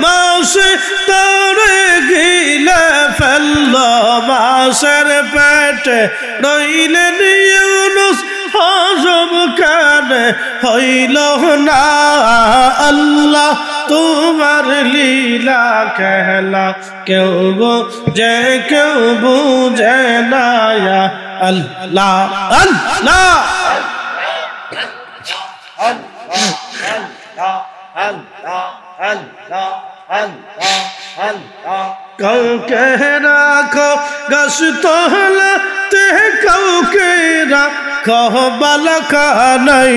মাসে তারে গিলে ফেলল মাসের পেটে রইলেন ইউনুস হজম কানে হইল না আল্লাহ তোমার লীলা খেলা কেউ বোঝে কেউ বুঝে না ইয়া আল্লাহ আল্লাহ কাউকে রাখো গাছ তলাতে কাউকে রাখো বালাখানাই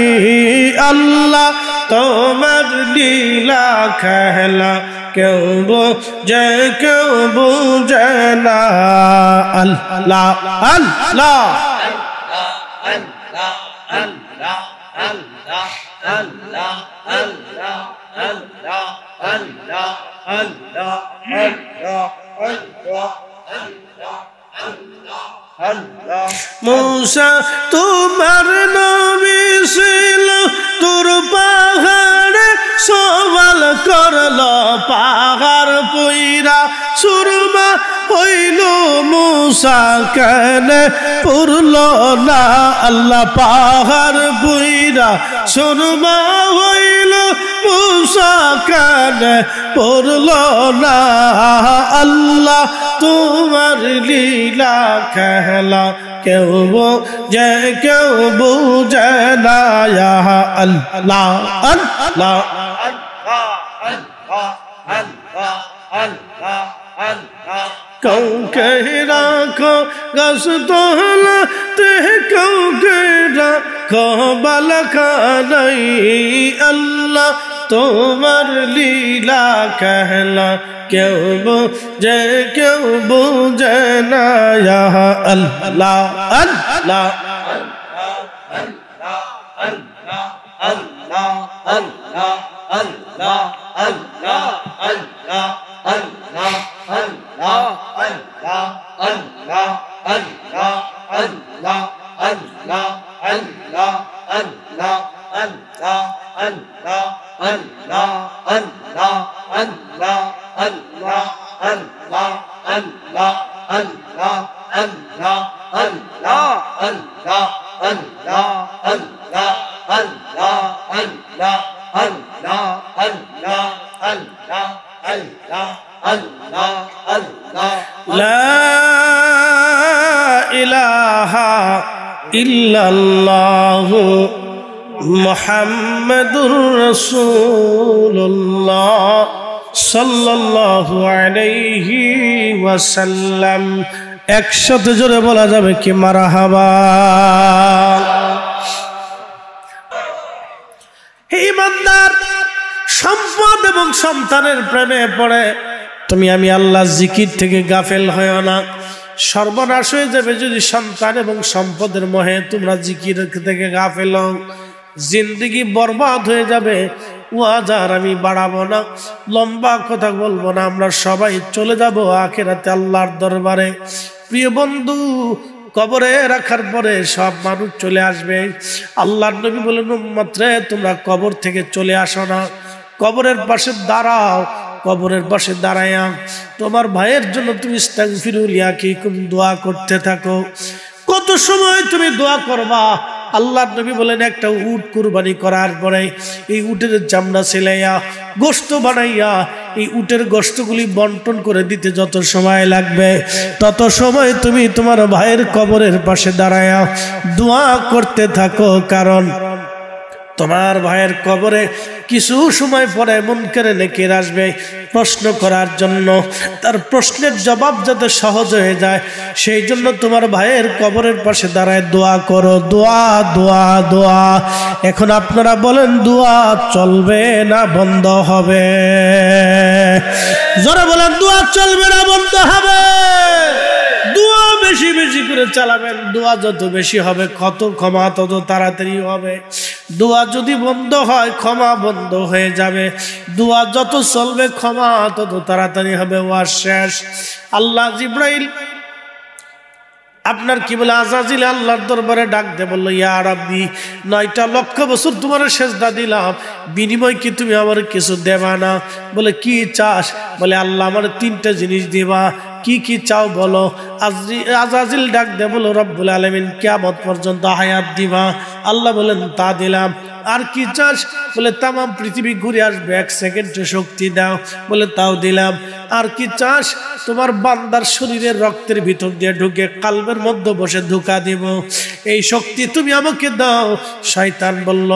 আল্লাহ তোমার লীলা খেলা কেউ বোঝে কেউ বুঝে না আল্লাহ আল্লাহ আল্লাহ আল্লাহ আল্লাহ আল্লাহ আল্লাহ আল্লাহ আল্লাহ আল্লাহ আল্লাহ আল্লাহ আল্লাহ মূসা তোমার নবী ছিল তোর পাহাড়ে সওয়াল করল পাহাড় পইরা সুরমা হইল মূসা কেন পুরল না আল্লাহ পাহাড় পইরা সুরমা হইল পোশাকান পড়ল না আল্লাহ তোমার লীলা খেলা কেউ যে কেউ বুঝে না আল্লাহ আল্লাহ कौ कह राखो गस तोहला ते कौ कह राखो बलखा नहीं अल्लाह तुम्हार लीला कहला क्यों बुझे क्यों बुझे ना यहाँ अल्लाह अल्लाह इल्लल्लाहु मुहम्मदुर रसूलुल्लाह सल्लल्लाहु अलैहि वसल्लम একসাথে জোরে বলা যাবে কি মারহাবা। হে ঈমানদার, সম্পদ এবং সন্তানের প্রেমে পড়ে তুমি আমি আল্লাহর জিকির থেকে গাফেল হয়ো না। সর্বনাশ হয়ে যাবে যদি সন্তান এবং সম্পদের মোহে তোমরা জিকির থেকে গাফেল হও। জিন্দেগি বরবাদ হয়ে যাবে। ওয়াজ আর আমি বাড়াবো না, লম্বা কথা বলবো না। আমরা সবাই চলে যাব আখিরাতে আল্লাহর দরবারে। প্রিয় বন্ধু, কবরে রাখার পরে সব মানুষ চলে আসবে। আল্লাহর নবী বলেন, উম্মত রে তোমরা কবর থেকে চলে আসো না, কবরের পাশে দাঁড়াও। কবরের পাশে দাঁড়ায়া তোমার ভাইয়ের জন্য তুমি ইস্তাগফিরু লিআখিকুম দোয়া করতে থাকো। কত সময় তুমি দোয়া করবা? আল্লাহর নবী বলেন, একটা উট কুরবানি করার পরে এই উটের চামড়া সেলাইয়া গোশত বানাইয়া এই উটের গোশতগুলি বন্টন করে দিতে যত সময় লাগবে, তত সময় তুমি তোমার ভাইয়ের কবরের পাশে দাঁড়ায়া দোয়া করতে থাকো। কারণ তোমার ভাইয়ের কবরে কিছু সময় পরে মুনকারে নেকির আসবে প্রশ্ন করার জন্য। তার প্রশ্নের জবাব যাতে সহজ হয়ে যায় সেই জন্য তোমার ভাইয়ের কবরের পাশে দাঁড়ায় দোয়া করো। দোয়া দোয়া দোয়া। এখন আপনারা বলেন, দোয়া চলবে না বন্ধ হবে? যারা বলেন দোয়া চলবে না বন্ধ হবে। দোয়া বেশি বেশি করে চালাবেন। দোয়া যত বেশি হবে কত ক্ষমা তত তাড়াতাড়ি হবে। দোয়া যদি বন্ধ হয় ক্ষমা বন্ধ হয়ে যাবে। দোয়া যত চলবে ক্ষমা তত তাড়াতাড়ি হবে। ওয়াজ শেষ। আল্লাহ জিব্রাইল আপনার কি বলে আজাজিল আল্লাহর দরবারে ডাক দে, বললো, ইয়া রাব্বি 9 লক্ষ বছর তোমার সেজদা দিলাম, বিনিময় কি তুমি আমার কিছু দেবা না? বলে, কি চাস? বলে, আল্লাহ আমার 3টা জিনিস দিবা। কি কি চাও বলো? আজাজিল ডাক দে, বলো, রব্বুল আলামিন কিয়ামত পর্যন্ত হায়াত দিবা। আল্লাহ বলেন, তা দিলাম। আর কি চাস? বলে, তাম পৃথিবী ঘুরে আসবে 1 সেকেন্ডে শক্তি দাও। বলে, তাও দিলাম। আর কি চাস? তোমার বান্দার শরীরের রক্তের ভিতর দিয়ে ঢুকে কালবের মধ্যে বসে ধোঁকা দিব, এই শক্তি তুমি আমাকে দাও। শয়তান বলল,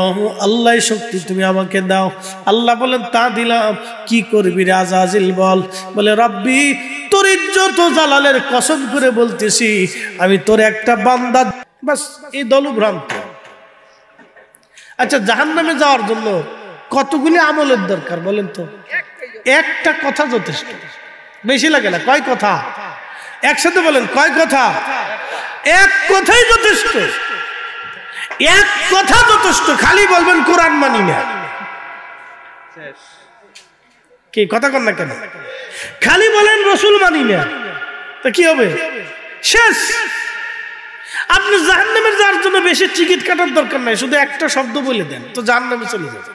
আল্লাহ শক্তি তুমি আমাকে দাও। আল্লাহ বলেন, তা দিলাম। কি করবি রে আজাজিল বল? বলে, রব্বি তোর ইজ্জত ও জালালের কসম করে বলতেছি, আমি তোর একটা বান্দা। বাস, এই দলভ্রান্ত। আচ্ছা, জাহান্নামে যাওয়ার জন্য কতগুলি আমলের দরকার বলেন তো? একটা কথা যথেষ্ট, বেশি লাগে না। কয় কথা? একসাথে বলেন, কয় কথা? এক কথাই যথেষ্ট। এক কথা যথেষ্ট। খালি বলবেন কোরআন মানি না, কি কথা কন না কেন? খালি বলেন রসুল মানি না, তা কি হবে? শেষ। আপনি জাহান্নামে যাওয়ার জন্য বেশি টিকিট কাটার দরকার নাই, শুধু একটা শব্দ বলে দেন তো জাহান্নামে চলে যাবে।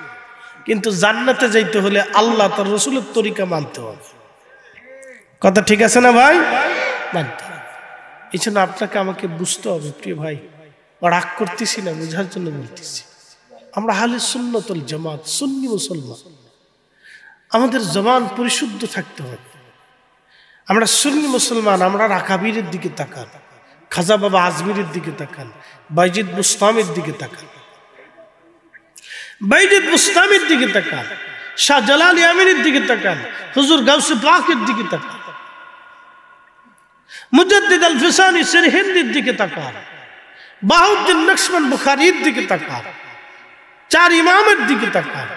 কিন্তু জান্নাতে যাইতে হলে আল্লাহ তার রসুলের তরিকা মানতে হবে। কথা ঠিক আছে না ভাই? মানতে হবে। এই জন্য আপনাকে আমাকে বুঝতে হবে। প্রিয় ভাই, রাগ করতেছি না, বোঝার জন্য বলতেছি। আমরা আহলে সুন্নাত ওয়াল জামাত, সুন্নি মুসলমান। আমাদের জবান পরিশুদ্ধ থাকতে হবে। আমরা সুন্নি মুসলমান, আমরা আকাবিরের দিকে তাকান, খাজা বাবা আজমিরের দিকে তাকান, বাইজিদ বুস্তামের দিকে তাকান, বাইজিদ বুস্তামের দিকে তাকান, শাহ জালাল ইয়ামিনের দিকে তাকান, হুজুর গাউসে পাকের দিকে তাকান, মুজাদ্দিদ আল ফিসানি সিরহিন্দির দিকে তাকান, বাহাউদ্দিন নকশবন্দ বুখারীর দিকে তাকান, চার ইমামের দিকে তাকান।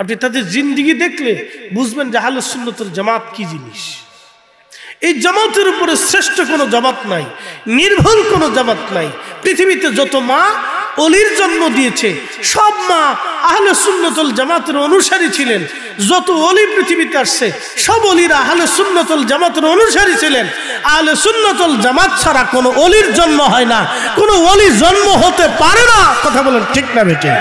আপনি তাদের জিন্দেগি দেখলে বুঝবেন যে আহলে সুন্নাত ওয়াল জামাত কি জিনিস। এই জামাতের উপরে শ্রেষ্ঠ কোনো জামাত নাই, নির্ভুল কোনো জামাত নাই। পৃথিবীতে যত মা অলির জন্ম দিয়েছে সব মা আহলে সুন্নাত ওয়াল জামাতের অনুসারী ছিলেন। যত অলি পৃথিবীতে আসছে সব অলিরা আহলে সুন্নাত ওয়াল জামাতের অনুসারী ছিলেন। আহলে সুন্নাত ওয়াল জামাত ছাড়া কোনো অলির জন্ম হয় না, কোনো অলি জন্ম হতে পারে না। কথা বলেন ঠিক না বেটে?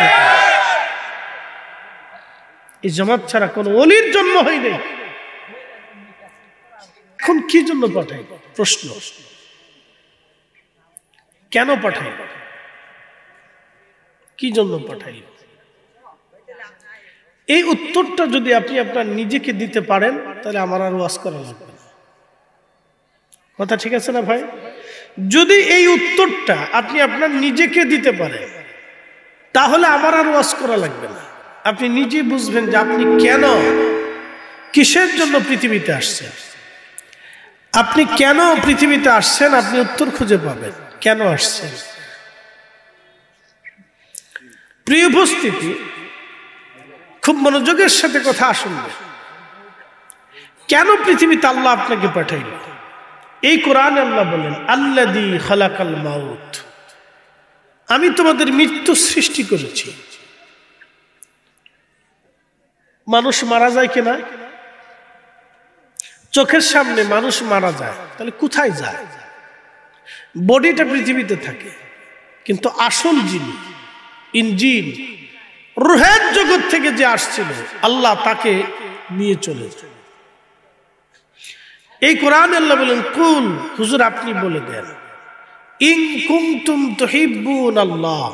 এই জামাত ছাড়া কোনো অলির জন্ম হয়নি। এখন কি জন্য পাঠাই? প্রশ্ন, কেন পাঠাই? কি জন্য পাঠাই? এই উত্তরটা যদি আপনি আপনার নিজেকে দিতে পারেন তাহলে আমার আর ওয়াজ করা লাগবে না। কথা ঠিক আছে না ভাই? যদি এই উত্তরটা আপনি আপনার নিজেকে দিতে পারেন তাহলে আমার আর ওয়াজ করা লাগবে না। আপনি নিজেই বুঝবেন যে আপনি কেন, কিসের জন্য পৃথিবীতে আসছেন। আপনি কেন পৃথিবীতে আসছেন আপনি উত্তর খুঁজে পাবেন। কেন আসছেন? প্রিয় উপস্থিতি, খুব মনোযোগের সাথে কথা শুনবেন। কেন পৃথিবীতে আল্লাহ আপনাকে পাঠাইল? এই কোরআনে আল্লাহ বলেন, আল্লাযী খালাকাল মাউত, আমি তোমাদের মৃত্যু সৃষ্টি করেছি। মানুষ মারা যায় কিনা? চোখের সামনে মানুষ মারা যায়, তাহলে কোথায় যায়? বডিটা পৃথিবীতে থাকে, কিন্তু আসল যিনি ইঞ্জিন, রুহের জগৎ থেকে যে আসছিল আল্লাহ তাকে নিয়ে চলে যায়। এই কোরআন আল্লাহ বলেন, কুল, হুজুর আপনি বলে দেন, ইন কুনতুম তুহিব্বুন আল্লাহ,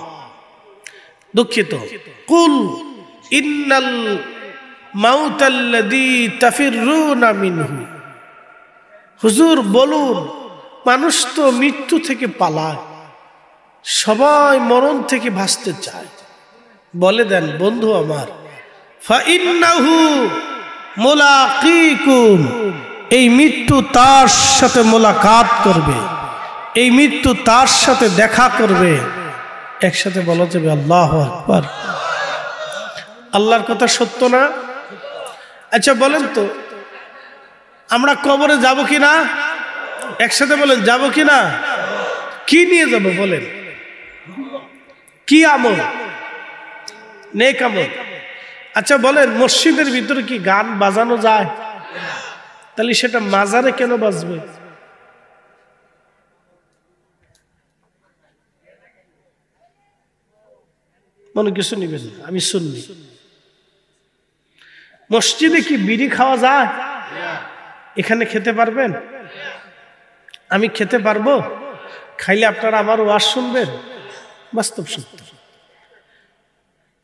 দুঃখিত, কুল ইন্নাল মাউতাল্লাযী তাফিররুনা মিনহু, হুজুর বলুন মানুষ তো মৃত্যু থেকে পালায়, সবাই মরণ থেকে বাঁচতে চায়। বলে দেন বন্ধু আমার, ফাইন্নাহু মুলাকীকুম, এই মৃত্যু তার সাথে মোলাকাত করবে, এই মৃত্যু তার সাথে দেখা করবে। একসাথে বলা যাবে আল্লাহু আকবার। আল্লাহর কথা সত্য না? আচ্ছা বলেন তো, আমরা কবরে যাব কি না? একসাথে বলেন, যাব কি না? কি নিয়ে যাব বলেন? কি আমল? নেক আমল। আচ্ছা বলেন, মসজিদের ভিতরে কি গান বাজানো যায়? তাহলে সেটা মাজারে কেন বাজবে? মনে কিছু নিবেন না, আমি শুননি। মসজিদে কি বিড়ি খাওয়া যায়? এখানে খেতে পারবেন? আমি খেতে পারবো? খাইলে আপনারা আমার ওয়াজ শুনবেন? বাস্তব সত্য।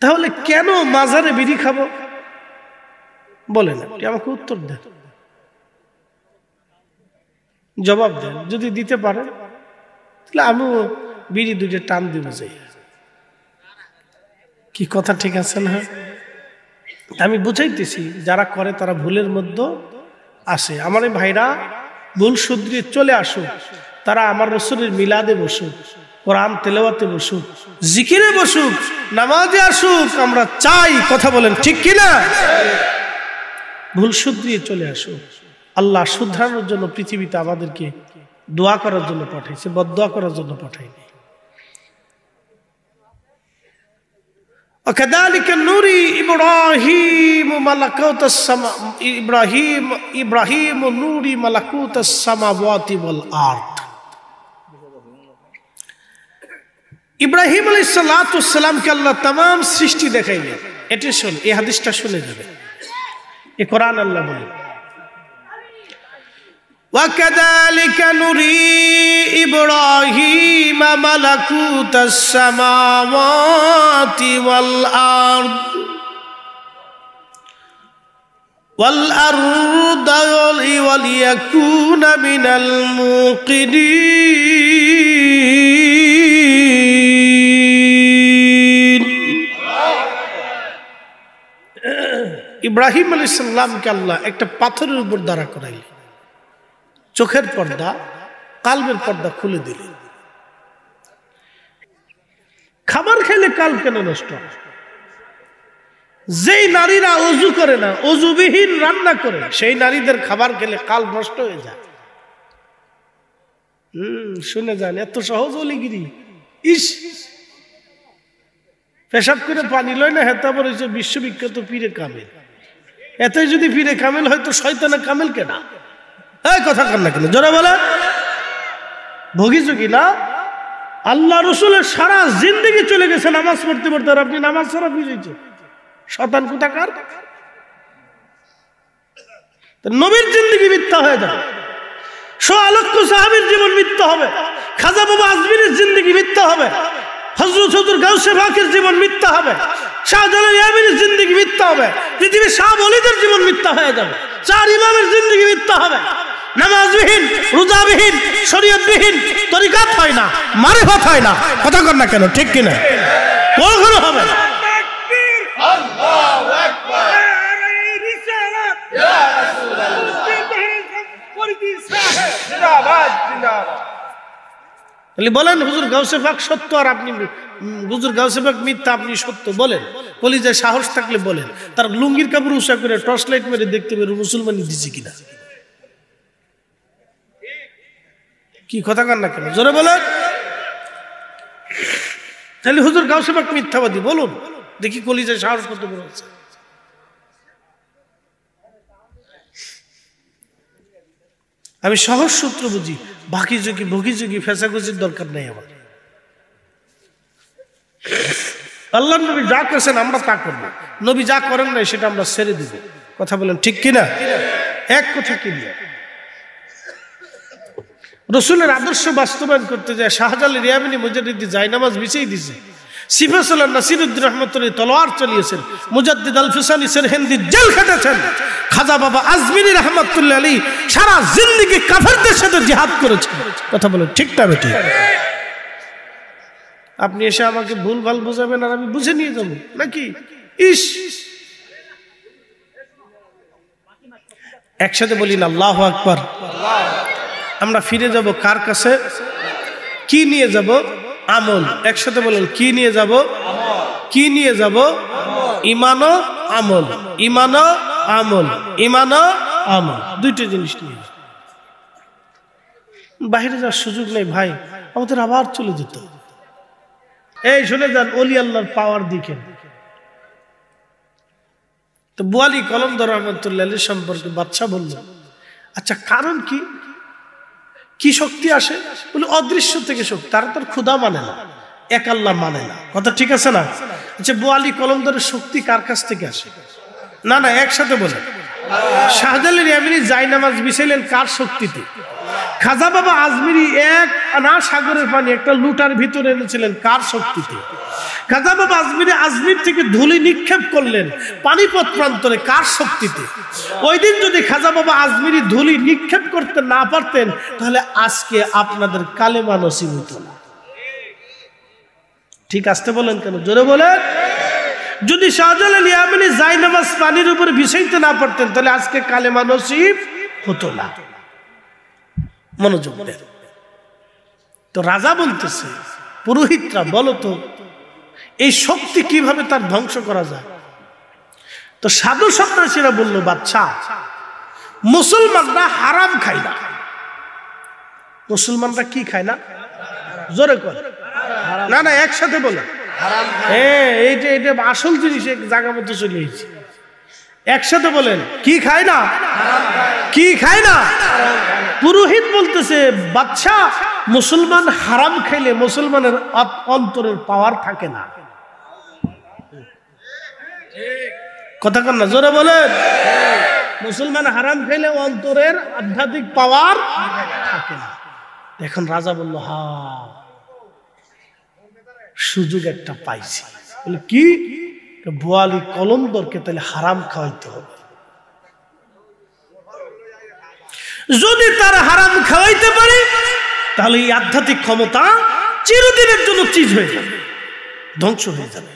তাহলে কেন মাজারে বিড়ি খাবো বলেন? আপনি আমাকে উত্তর দেন, জবাব দেন। যদি দিতে পারেন তাহলে আমিও বিড়ি দুইটা টান দিব যাই। কি কথা ঠিক আছে না? আমি বুঝাইতেছি, যারা করে তারা ভুলের মধ্যে আসে। আমার এই ভাইরা ভুল শুধরিয়ে চলে আসুক, তারা আমার রাসূলের মিলাদে বসুক, কোরআন তেলাওয়াতে বসুক, জিকিরে বসুক, নামাজে আসুক। আমরা চাই, কথা বলেন ঠিক কিনা? ভুল শুধরিয়ে চলে আসুক। আল্লাহ শুধরানোর জন্য পৃথিবীতে আমাদেরকে দোয়া করার জন্য পাঠাইছে, বদদোয়া করার জন্য পাঠায়নি। وكذلك نري إبراهيم ملكوت السماء إبراهيم نوري ملكوت السماوات والأرض। ইব্রাহিম আলাইহিস সালামকে আল্লাহ तमाम সৃষ্টি দেখাইলেন। এটা শুন, এই হাদিসটা শুনে যাবে। এই কোরআন আল্লাহ বলে, وكذلك نري إبراهيم ملكوت السماوات والأرض وليكون من الموقنين ইব্রাহিম আলাইহিস সালামকে আল্লাহ একটা পাথরের উপর দাঁড়া করাইলেন, চোখের পর্দা কালবের পর্দা খুলে দিলেন। খাবার খেলে কাল কেন নষ্ট? যেই নারীরা ওযু করে না, ওযুবিহীন রান্না করে, সেই নারীদের খাবার খেলে কাল নষ্ট হয়ে যায়। শুনে যান, এত সহজ অলিগিরি। ইস, পেশাব করে পানি লয় না, হেতাবর হয়েছে বিশ্ববিখ্যাত পীরে কামেল। এতে যদি পীরে কামেল হয় তো শয়তানে কামেল কেনা? এই কথা কান না কেন, জোরে বলে। ভোগী না, আল্লাহ রসুলের সারা জিন্দেগি চলে গেছে নামাজ পড়তে পড়তে, আর আপনি নামাজ ছাড়া বুঝেছে শয়তান কোথাকার। নবীর জিন্দেগি মিথ্যা হয়ে যাবে, সোয়া লক্ষ সাহাবীর জীবন মিথ্যা হবে, খাজা বাবা আজমিরের জিন্দেগি মিথ্যা হবে, হযরত হুজুর গাউসে পাকের জীবন মিথ্যা হবে, শাহজালাল ইয়ামিনের জিন্দেগি মিথ্যা হবে, পৃথিবীর শাহ ওলিদের জীবন মিথ্যা হয়ে যাবে, চার ইমামের জিন্দেগি মিথ্যা হবে। নামাজবিহীন, রোজাবিহীন, শরীয়তবিহীন তরিকাত হয় না, মারিফত হয় না। কথা কর না কেন, ঠিক কিনা? কখনো হবে না। আল্লাহু আকবার, রিসালাত ইয়া রাসূলুল্লাহ, জিন্দাবাদ জিন্দাবাদ। তাহলে বলেন হুজুর গাউসে পাক সত্য আর আপনি হুজুর গাউসে পাক মিথ্যা, আপনি সত্য বলেন। কলিজায় সাহস থাকলে বলেন। তার লুঙ্গির কাপড় উষা করে টর্চ লাইট মেরে দেখতে পেরে মুসলমানই দিছে কিনা। কি কথা কান না কেন, জোরে বলেন। তাহলে হুজুর গাউসে পাক মিথ্যাবাদী বলুন দেখি, কলিজায় সাহস কত বড় আছে। আমি সহজ সূত্র বুঝি, বাকি যোগী ভোগী যোগী ফেসাগুজির দরকার নেই আমার। আল্লাহ নবী যা করেছেন আমরা তা করবো, নবী যা করেন নাই সেটা আমরা ছেড়ে দিব। কথা বলেন ঠিক কিনা? এক কথা কি নিয়ে রসুলের আদর্শ বাস্তবায়ন করতে যায় শাহজালাল ইয়ামানি মুজাদ্দিদ জায়নামাজ বিছিয়ে দিয়েছে, সিফাতুল্লাহ নাসিরউদ্দিন রহমাতুল্লাহ তলোয়ার চালিয়েছেন, মুজাদ্দিদ আল ফিসানি সেরহিন্দি জেল খেটেছেন, খাজা বাবা আজমিরি রহমাতুল্লাহ আলাইহি সারা জিন্দেগি কাফেরদের সাথে জিহাদ করেছেন। কথা বলেন ঠিক না বেটি? আপনি এসে আমাকে ভুল ভাল বুঝাবেন আর আমি বুঝে নিয়ে যাবো নাকি? ইস, একসাথে বলি না আল্লাহু আকবার। আমরা ফিরে যাব কার কাছে? কি নিয়ে যাব? আমল। একসাথে বলেন, কি নিয়ে যাব? কি নিয়ে যাব? ঈমান ও আমল, ঈমান ও আমল, ঈমান ও আমল, দুইটা জিনিস নিয়ে। বাইরে যাওয়ার সুযোগ নেই ভাই, আমাদের আবার চলে যেত। এই শুনে যান, ওলি আল্লাহর পাওয়ার দিকে। তো বুয়ালি কলমদার রহমতুল্লাহ আলাইহি সম্পর্কে বাদশা বলল, আচ্ছা কারণ কি? কি শক্তি আসে? বলে অদৃশ্য থেকে শক্তি। তারা তার ক্ষুধা মানে না, এক আল্লাহ মানে না। কথা ঠিক আছে না? আচ্ছা বুয়ালি কলমদারের শক্তি কার কাছ থেকে আসে? না না, একসাথে বলে। শাহজালাল ইয়ামানি জায়নামাজ বিছাইলেন কার শক্তিতে? খাজা বাবা আজমিরি এক আনা সাগরের পানি একটা লুটার ভিতরে এনেছিলেন কার শক্তিতে? খাজা বাবা আজমিরি আজমির থেকে ধুলি নিক্ষেপ করলেন পানিপথ প্রান্তরে কার শক্তিতে? ওই দিন যদি খাজা বাবা আজমিরি ধুলি নিক্ষেপ করতে না পারতেন তাহলে আজকে আপনাদের কালেমা নসিব হতো না। ঠিক আসতে বলেন কেন, জোরে বলেন। যদি শাহজালাল ইয়ামানি জায়নামাজ পানির উপরে বিছাইতে না পারতেন তাহলে আজকে কালেমা নসিব হতো না। মনোযোগ দেন। তো রাজা বলতেছে, পুরোহিতরা বলো তো এই শক্তি কিভাবে তার ধ্বংস করা যায়? তো সাধু সন্ন্যাসীরা বলল, বাদশা মুসলমানরা হারাম খায় না। মুসলমানরা কি খায় না? জোরে কর। না না, একসাথে বলে। এইটা এটা আসল জিনিস, এক জায়গা মতো চলে এসেছে। একসাথে বলেন, কি খায় না? কি খায় না? পুরোহিত বলতেছে, বাদশা মুসলমান হারাম খাইলে মুসলমানের অন্তরের পাওয়ার থাকে না। কথা কন না, জোরে বলেন। মুসলমান হারাম খাইলে অন্তরের আধ্যাত্মিক পাওয়ার থাকে না। এখন রাজা বলল, হা সুযোগ একটা পাইছি। বলে কি? বোয়ালি কলন্দরকে তাহলে হারাম খাওয়াইতে হবে। যদি তার হারাম খাওয়াইতে পারে তাহলে এই আধ্যাত্মিক ক্ষমতা চিরদিনের জন্য চিজ হয়ে যাবে, ধ্বংস হয়ে যাবে।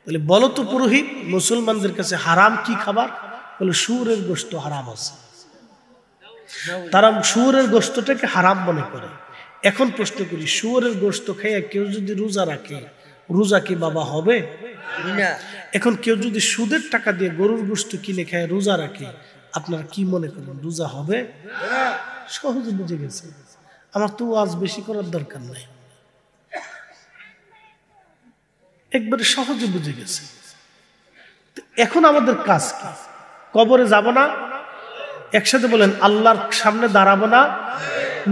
তাহলে বলো তো পুরোহিত, মুসলমানদের কাছে হারাম কি খাবার? বলে শুয়োরের গোশত হারাম আছে। তারা শুয়োরের গোশতটাকে হারাম মনে করে। এখন প্রশ্ন করি, শুয়োরের গোশত খেয়ে কেউ যদি রোজা রাখে, রোজা কি বাবা হবে? এখন কেউ যদি সুদের টাকা দিয়ে গরুর গোশত কিনে খায়, রোজা রাখে, আপনারা কি মনে করেন রোজা হবে? সহজে বুঝে গেছে। আমার তো ওয়াজ বেশি করার দরকার নাই, একবারে সহজে বুঝে গেছে। এখন আমাদের কাজ কি? কবরে যাব না? একসাথে বলেন, আল্লাহর সামনে দাঁড়াবো না?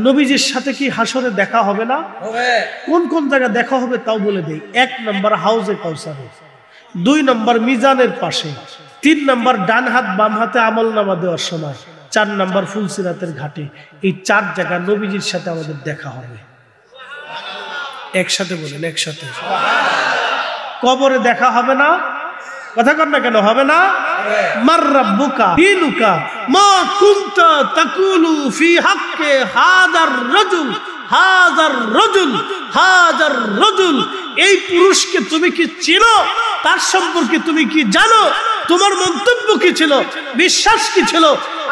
নবীজির সাথে কি হাসরে দেখা হবে না? কোন কোন জায়গায় দেখা হবে তাও বলে দেই। 1 নম্বর হাউজে কাউসারে, 2 নম্বর মিজানের পাশে, 3 নম্বর ডান হাত বাম হাতে আমল নামা দেওয়ার সময়, 4 নম্বর ফুলসিরাতের ঘাটে। এই 4 জায়গা নবীজির সাথে আমাদের দেখা হবে। একসাথে বলেন, একসাথে। কবরে দেখা হবে না? কথা কর না কেন হবে না? মার রাব্বুকা দিনুকা মা কুনতা তাকুলু ফি হাক্কে হাদার রাজুল হাদার রাজুল হাদার রাজুল। এই পুরুষকে তুমি কি চিনো? তার সম্পর্কে তুমি কি জানো? তোমার মন্তব্য কি ছিল? বিশ্বাস কি ছিল?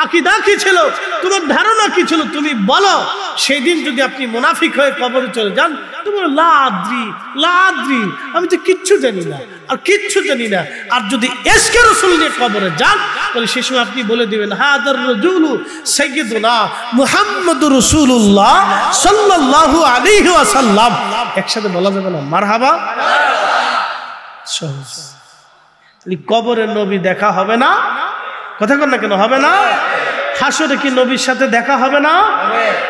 আকীদা কি ছিল? তোমার ধারণা কি ছিল? তুমি বলো। সেই দিন যদি আপনি মুনাফিক হয়ে কবরে চলে যান, তুমি লা আদ্রি লা আদ্রি, আমি তো কিচ্ছু জানি না আর কিচ্ছু জানি না। আর যদি এসকে রাসূল নিয়ে কবরে যান, তাহলে সেই সময় আপনি বলে দিবেন, হাদার রাজুলু সাইয়্যিদুনা মুহাম্মাদুর রাসূলুল্লাহ সাল্লাল্লাহু আলাইহি ওয়াসাল্লাম। একসাথে বলা যাবে না? মারহাবা। সহজ। কবরে নবী দেখা হবে না? কথা কর না কেন হবে না? হাসরে কি নবীর সাথে দেখা হবে না?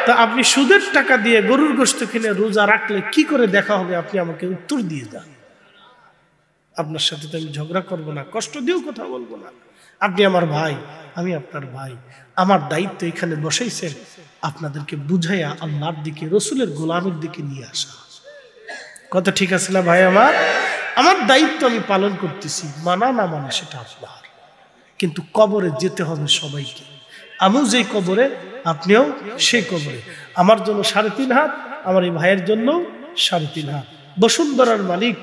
তো আপনি সুদের টাকা দিয়ে গরুর গোশত কিনে রোজা রাখলে কি করে দেখা হবে? আপনি আমাকে উত্তর দিয়ে যান। আপনার সাথে তো আমি ঝগড়া করবো না, কষ্ট দিয়েও কথা বলবো না। আপনি আমার ভাই, আমি আপনার ভাই। আমার দায়িত্ব এখানে বসাইছেন আপনাদেরকে বুঝাইয়া আল্লাহর দিকে, রসুলের গোলামের দিকে নিয়ে আসা। কথা ঠিক আছে না ভাই? আমার দায়িত্ব আমি পালন করতেছি, মানা না মানা সেটা আপনার। কিন্তু কবরে যেতে হবে সবাইকে। আমিও যেই কবরে, আপনিও সেই কবরে। আমার জন্য 3.5 হাত, আমার এই ভাইয়ের জন্য 3.5 হাত। বসুন্ধরার মালিক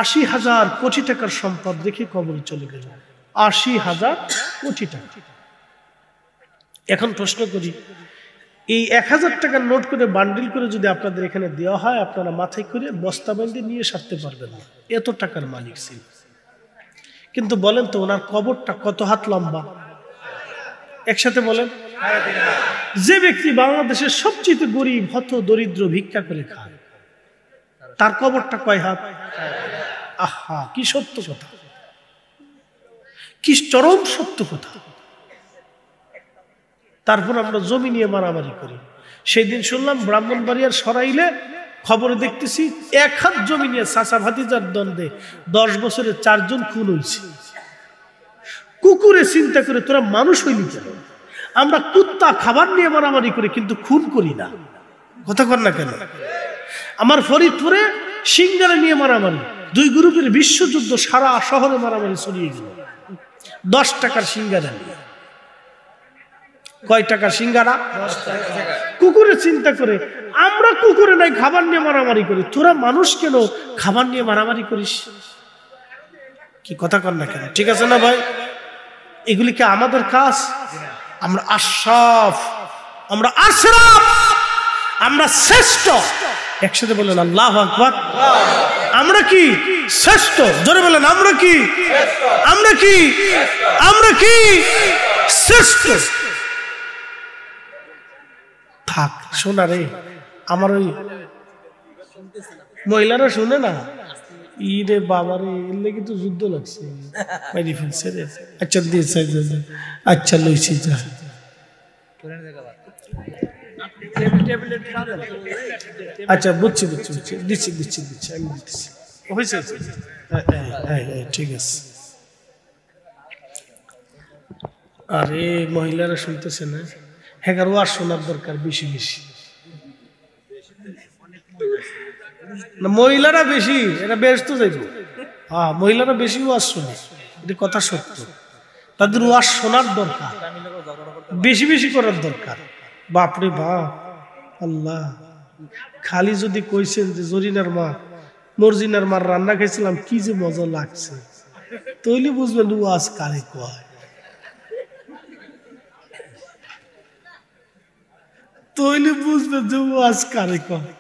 80,000 কোটি টাকার সম্পদ রেখে কবরে চলে গেল। 80,000 কোটি টাকা। এখন প্রশ্ন করি, এই 1000 টাকার নোট করে বান্ডিল করে যদি আপনাদের এখানে দেওয়া হয়, আপনারা মাথায় করে বস্তা বান্ধে নিয়ে সারতে পারবেন না, এত টাকার মালিক ছিল। কিন্তু বলেন তো, ওনার কবরটা কত হাত লম্বা? একসাথে বলেন। যে ব্যক্তি বাংলাদেশের সবচেয়ে গরিব, হত দরিদ্র, ভিক্ষা করে খায়, তার কবরটা কয় হাত? আহা, কি সত্য কথা, কি চরম সত্য কথা। তারপর আমরা জমি নিয়ে মারামারি করি। সেই দিন শুনলাম ব্রাহ্মণবাড়িয়ার সরাইলে খবরে দেখতেছি 1 হাত জমি নিয়ে চাচা ভাতিজার দ্বন্দ্বে 10 বছরে 4 জন খুন হয়েছে। কুকুরে চিন্তা করে তোরা মানুষ হইলি কেন? আমরা কুত্তা খাবার নিয়ে মারামারি করি কিন্তু খুন করি না। কথা কর না কেন? আমার ফরিদপুরে সিঙ্গারা নিয়ে মারামারি, 2 গ্রুপের বিশ্বযুদ্ধ, সারা শহরে মারামারি ছড়িয়ে গেল 10 টাকার সিঙ্গারা নিয়ে। কয় টাকা সিঙ্গারা? 10 টাকা। কুকুরে চিন্তা করে আমরা কুকুরে নাই খাবার নিয়ে মারামারি করি, তোরা মানুষ কেন খাবার নিয়ে মারামারি করিস? কি কথা কর না কেন? ঠিক আছে না ভাই? এগুলি কি আমাদের কাজ? আমরা আশরাফ, আমরা আশরাফ, আমরা শ্রেষ্ঠ। একসাথে বলেন আল্লাহু আকবার। আমরা কি শ্রেষ্ঠ? জোরে বলেন, আমরা কি? আমরা কি? আমরা কি শ্রেষ্ঠ? থাক, শোনা রে, আমার ওই মহিলারা শুনে না। ইরে বাবারে, এর লেগে তো যুদ্ধ লাগছে। আচ্ছা দিয়েছে, আচ্ছা লইছি যা। আচ্ছা বুঝছি বুঝছি বুঝছি, দিচ্ছি দিচ্ছি দিচ্ছি, আমি দিচ্ছি। হয়েছে, ঠিক আছে। আরে মহিলারা শুনতেছে না, হ্যাঁ ওয়াজ শোনার দরকার বেশি বেশি। না মহিলারা বেশি, এরা বেশ তো যাইব। হ্যাঁ মহিলারা বেশি ওয়াজ শোনে, এটা কথা সত্য। তাদের ওয়াজ শোনার দরকার, বেশি বেশি করার দরকার। বাপরে বাপ, আল্লাহ খালি যদি কইছেন যে জরিনার মা মর্জিনার মার রান্না খাইছিলাম কি যে মজা লাগছে, তৈলি বুঝবেন ওয়াজ কারে কয়। তৈলি বুঝবেন যে ওয়াজ কারে কয়।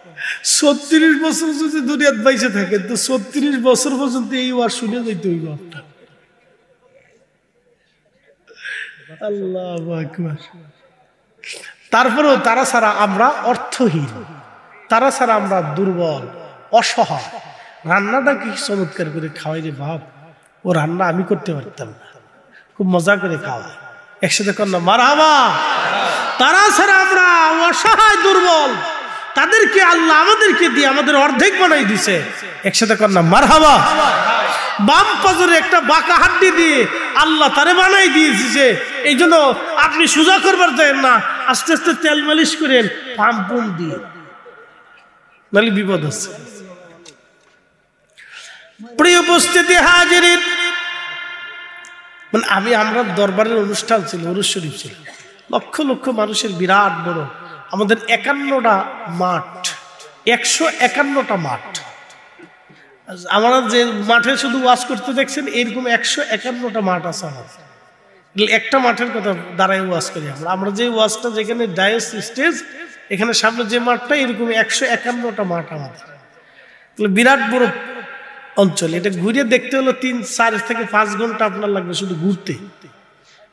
৩৬ বছর যদি দুনিয়াত বাইসে থাকেন তো ৩৬ বছর পর্যন্ত এই ওয়াজ শুনে যাইতে হইব আপনার। আল্লাহু আকবার। তারপরেও তারা ছাড়া আমরা অর্থহীন, তারা ছাড়া আমরা দুর্বল অসহায়। রান্নাটা কি চমৎকার করে খাওয়াই রে বাপ, ও রান্না আমি করতে পারতাম না, খুব মজা করে খাওয়াই। একসাথে কর না মারহাবা। তারা ছাড়া আমরা অসহায় দুর্বল, তাদেরকে আল্লাহ আমাদেরকে দিয়ে আমাদের অর্ধেক বানাই দিছে। একসাথে কর না মারহাবা। বাম পাজরে একটা বাঁকা হাড্ডি দিয়ে আল্লাহ তারে বানাই দিয়েছে, এই জন্য আপনি সোজা করবার দেন না, আস্তে আস্তে তেল মালিশ করেন পাম্প দিয়ে, নাহলে বিপদ আছে। প্রিয় উপস্থিতি হাজিরিন, মানে আমরা দরবারের অনুষ্ঠান ছিল, উরুস শরীফ ছিল, লক্ষ লক্ষ মানুষের বিরাট বড়, আমাদের 51টা মাঠ, 151টা মাঠ। আমরা যে মাঠে শুধু ওয়াজ করতে দেখছেন এরকম 151টা মাঠ আছে আমাদের। একটা মাঠের কথা দাঁড়ায় ওয়াজ করি আমরা যে ওয়াজটা যেখানে ডায়াস স্টেজ, এখানে সামনে যে মাঠটা, এরকম 151টা মাঠ আমাদের। বিরাট বড় অঞ্চল, এটা ঘুরে দেখতে হলো 3-4 থেকে 5 ঘন্টা আপনার লাগবে শুধু ঘুরতে।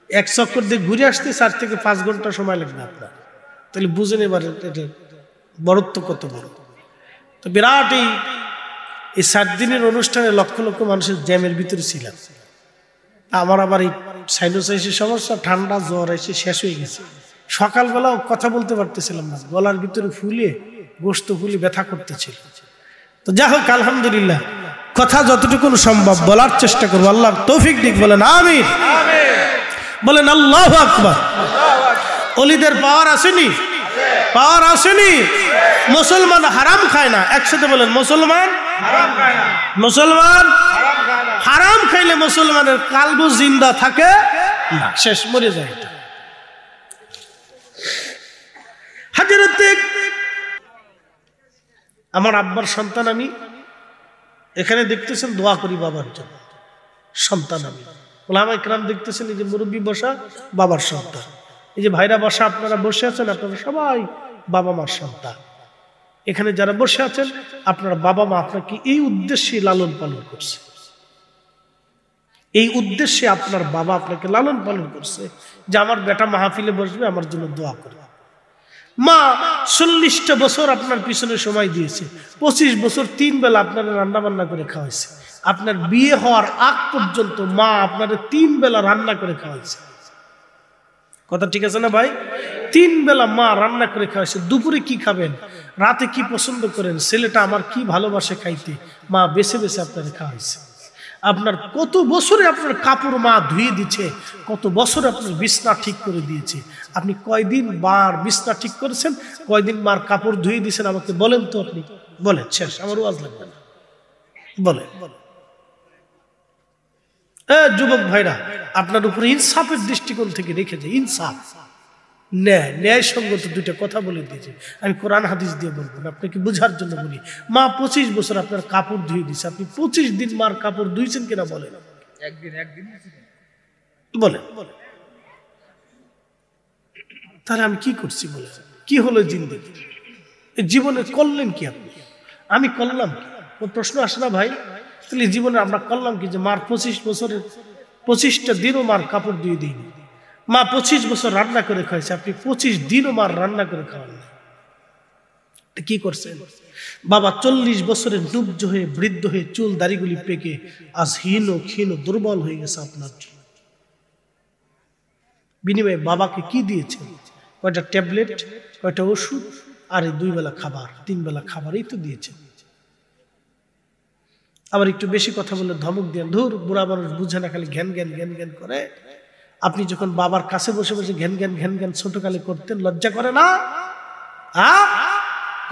এক চক্কর দিয়ে ঘুরে আসতে 4 থেকে 5 ঘন্টা সময় লাগবে আপনার। তাহলে বুঝেন এবারে এটা বড়ত্ব কত বড়। তো বিরাট এই 7 দিনের অনুষ্ঠানে লক্ষ লক্ষ মানুষের জ্যামের ভিতরে ছিলাম। আমার আবার এই সাইনোসাইটিসের সমস্যা, ঠান্ডা জ্বর এসে শেষ হয়ে গেছে। সকালবেলাও কথা বলতে পারতেছিলাম না, গলার ভিতরে ফুলে গোস্ত ফুলে ব্যথা করতেছিল। তো যা হোক আলহামদুলিল্লাহ, কথা যতটুকু সম্ভব বলার চেষ্টা করবো। আল্লাহ তৌফিক দিক, বলেন আমিন, বলেন আল্লাহু আকবার। ওলিদের পাওয়ার আসেনি, পাওয়ার আসেনি। মুসলমান হারাম খায় না, একসাথে বলেন মুসলমান মুসলমান হারাম খাইলে মুসলমানের কালবু জিন্দা থাকে না, শেষ মরে যায়। হযরত আমার আব্বার সন্তান আমি, এখানে দেখতেছেন দোয়া করি বাবার জন্য, সন্তান আমি। ওলামা ইকরাম দেখতেছেন এই যে মুরব্বী বসা, বাবার সন্তান। এই যে ভাইরা বসা, আপনারা বসে আছেন, আপনারা সবাই বাবা মার সন্তান। এখানে যারা বসে আছেন, আপনারা বাবা মা আপনাকে এই উদ্দেশ্যে লালন পালন করছে, এই উদ্দেশ্যে আপনার বাবা আপনাকে লালন পালন করছে যে আমার বেটা মাহফিলে বসবে, আমার জন্য দোয়া করবে। মা 40টা বছর আপনার পিছনে সময় দিয়েছে, 25 বছর 3 বেলা আপনার রান্না বান্না করে খাওয়াইছে। আপনার বিয়ে হওয়ার আগ পর্যন্ত মা আপনার 3 বেলা রান্না করে খাওয়াইছে। কথা ঠিক আছে না ভাই? 3 বেলা মা রান্না করে খাওয়াইছে। দুপুরে কি খাবেন, রাতে কি পছন্দ করেন, ছেলেটা আমার কি ভালোবাসে খাইতে, মা বেছে বেছে আপনার খাওয়াইছে। আপনার কত বছরে আপনার কাপড় মা ধুয়ে দিচ্ছে, কত বছরে আপনার বিছনা ঠিক করে দিয়েছে। আপনি কয়দিন বার বিছনা ঠিক করেছেন, কয়দিন মার কাপড় ধুয়ে দিয়েছেন, আমাকে বলেন তো। আপনি বলেন, শেষ, আমার ওয়াজ লাগবে না, বলেন। যুবক ভাইরা, আপনার উপরে ইনসাফের দৃষ্টিকোণ থেকে রেখে যায়, ইনসাফ ন্যায়, ন্যায়সঙ্গত দুইটা কথা বলে দিয়েছে। আমি কোরআন হাদিস দিয়ে বলবো না, আপনাকে বোঝার জন্য বলি। মা 25 বছর আপনার কাপড় ধুয়ে দিয়েছে, আপনি 25 দিন মার কাপড় ধুইছেন কিনা বলেন? একদিন বলেন। তাহলে আমি কি করছি বলে, কি হলো জিন্দেগি, জীবনে করলেন কি আপনি, আমি করলাম কি? কোনো প্রশ্ন আসে না ভাই? তাহলে জীবনে আমরা করলাম কি যে মার 25 বছরের 25টা দিনও মার কাপড় ধুয়ে দিইনি। মা 25 বছর রান্না করে খাইছে, আপনি 25 দিনও মার রান্না করে খাওয়ান না, কি করছেন? বাবা 40 বছরের নুব্জ হয়ে, বৃদ্ধ হয়ে, চুল দাড়িগুলি পেকে আজ হীন ক্ষীণ দুর্বল হয়ে গেছে আপনার জন্য। বিনিময়ে বাবাকে কি দিয়েছেন? কয়টা ট্যাবলেট, কয়টা ওষুধ, আর 2 বেলা খাবার, 3 বেলা খাবার, এই তো দিয়েছেন। আবার একটু বেশি কথা বললে ধমক দেন, ধুর বুড়া মানুষ বুঝে না, খালি জ্ঞান জ্ঞান জ্ঞান জ্ঞান করে। আপনি যখন বাবার কাছে বসে বসে ঘ্যান ঘ্যান ঘ্যান ঘ্যান ছোটকালে করতেন, লজ্জা করে না?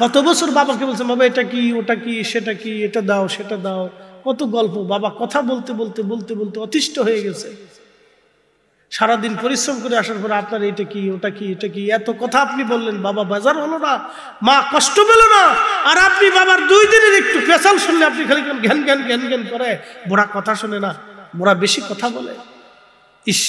কত বছর বাবাকে বলছেন, বাবা এটা কি, ওটা কি, সেটা কি, এটা দাও, সেটা দাও, কত গল্প। বাবা কথা বলতে বলতে বলতে বলতে অতিষ্ঠ হয়ে গেছে। সারাদিন পরিশ্রম করে আসার পরে আপনার এটা কি, ওটা কি, এটা কি, এত কথা আপনি বললেন, বাবা বেজার হলো না? মা কষ্ট পেল না? আর আপনি বাবার 2 দিনের একটু পেশাল শুনলে আপনি খালি ঘ্যান ঘ্যান ঘ্যান ঘ্যান করে। বুড়া কথা শোনে না, বুড়া বেশি কথা বলে। ইস,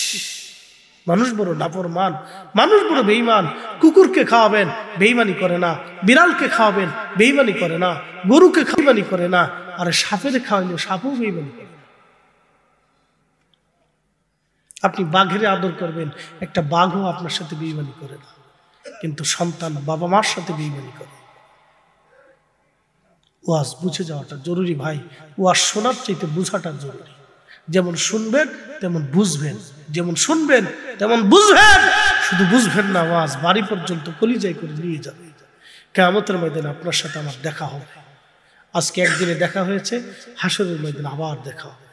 মানুষ বড় নাফরমান, মানুষ বড় বেঈমান। কুকুরকে খাওয়াবেন, বেঈমানি করে না। বিড়ালকে খাওয়াবেন, বেঈমানি করে না। গরুকে বেঈমানি করে না। আর সাপের খাওয়াইলে সাপও বেঈমানি করে না। আপনি বাঘের আদর করবেন, একটা বাঘও আপনার সাথে বেঈমানি করে না। কিন্তু সন্তান বাবা মার সাথে বেঈমানি করে। ওয়াজ বুঝে যাওয়াটা জরুরি ভাই। ওয়াজ শোনার চাইতে বুঝাটা জরুরি। যেমন শুনবেন তেমন বুঝবেন, যেমন শুনবেন তেমন বুঝবেন। শুধু বুঝবেন না, ওয়াজ বাড়ি পর্যন্ত কলিজায় করে নিয়ে যাবে। কিয়ামতের ময়দানে আপনার সাথে আমার দেখা হবে। আজকে একদিনে দেখা হয়েছে, হাসরের ময়দানে আবার দেখা হবে।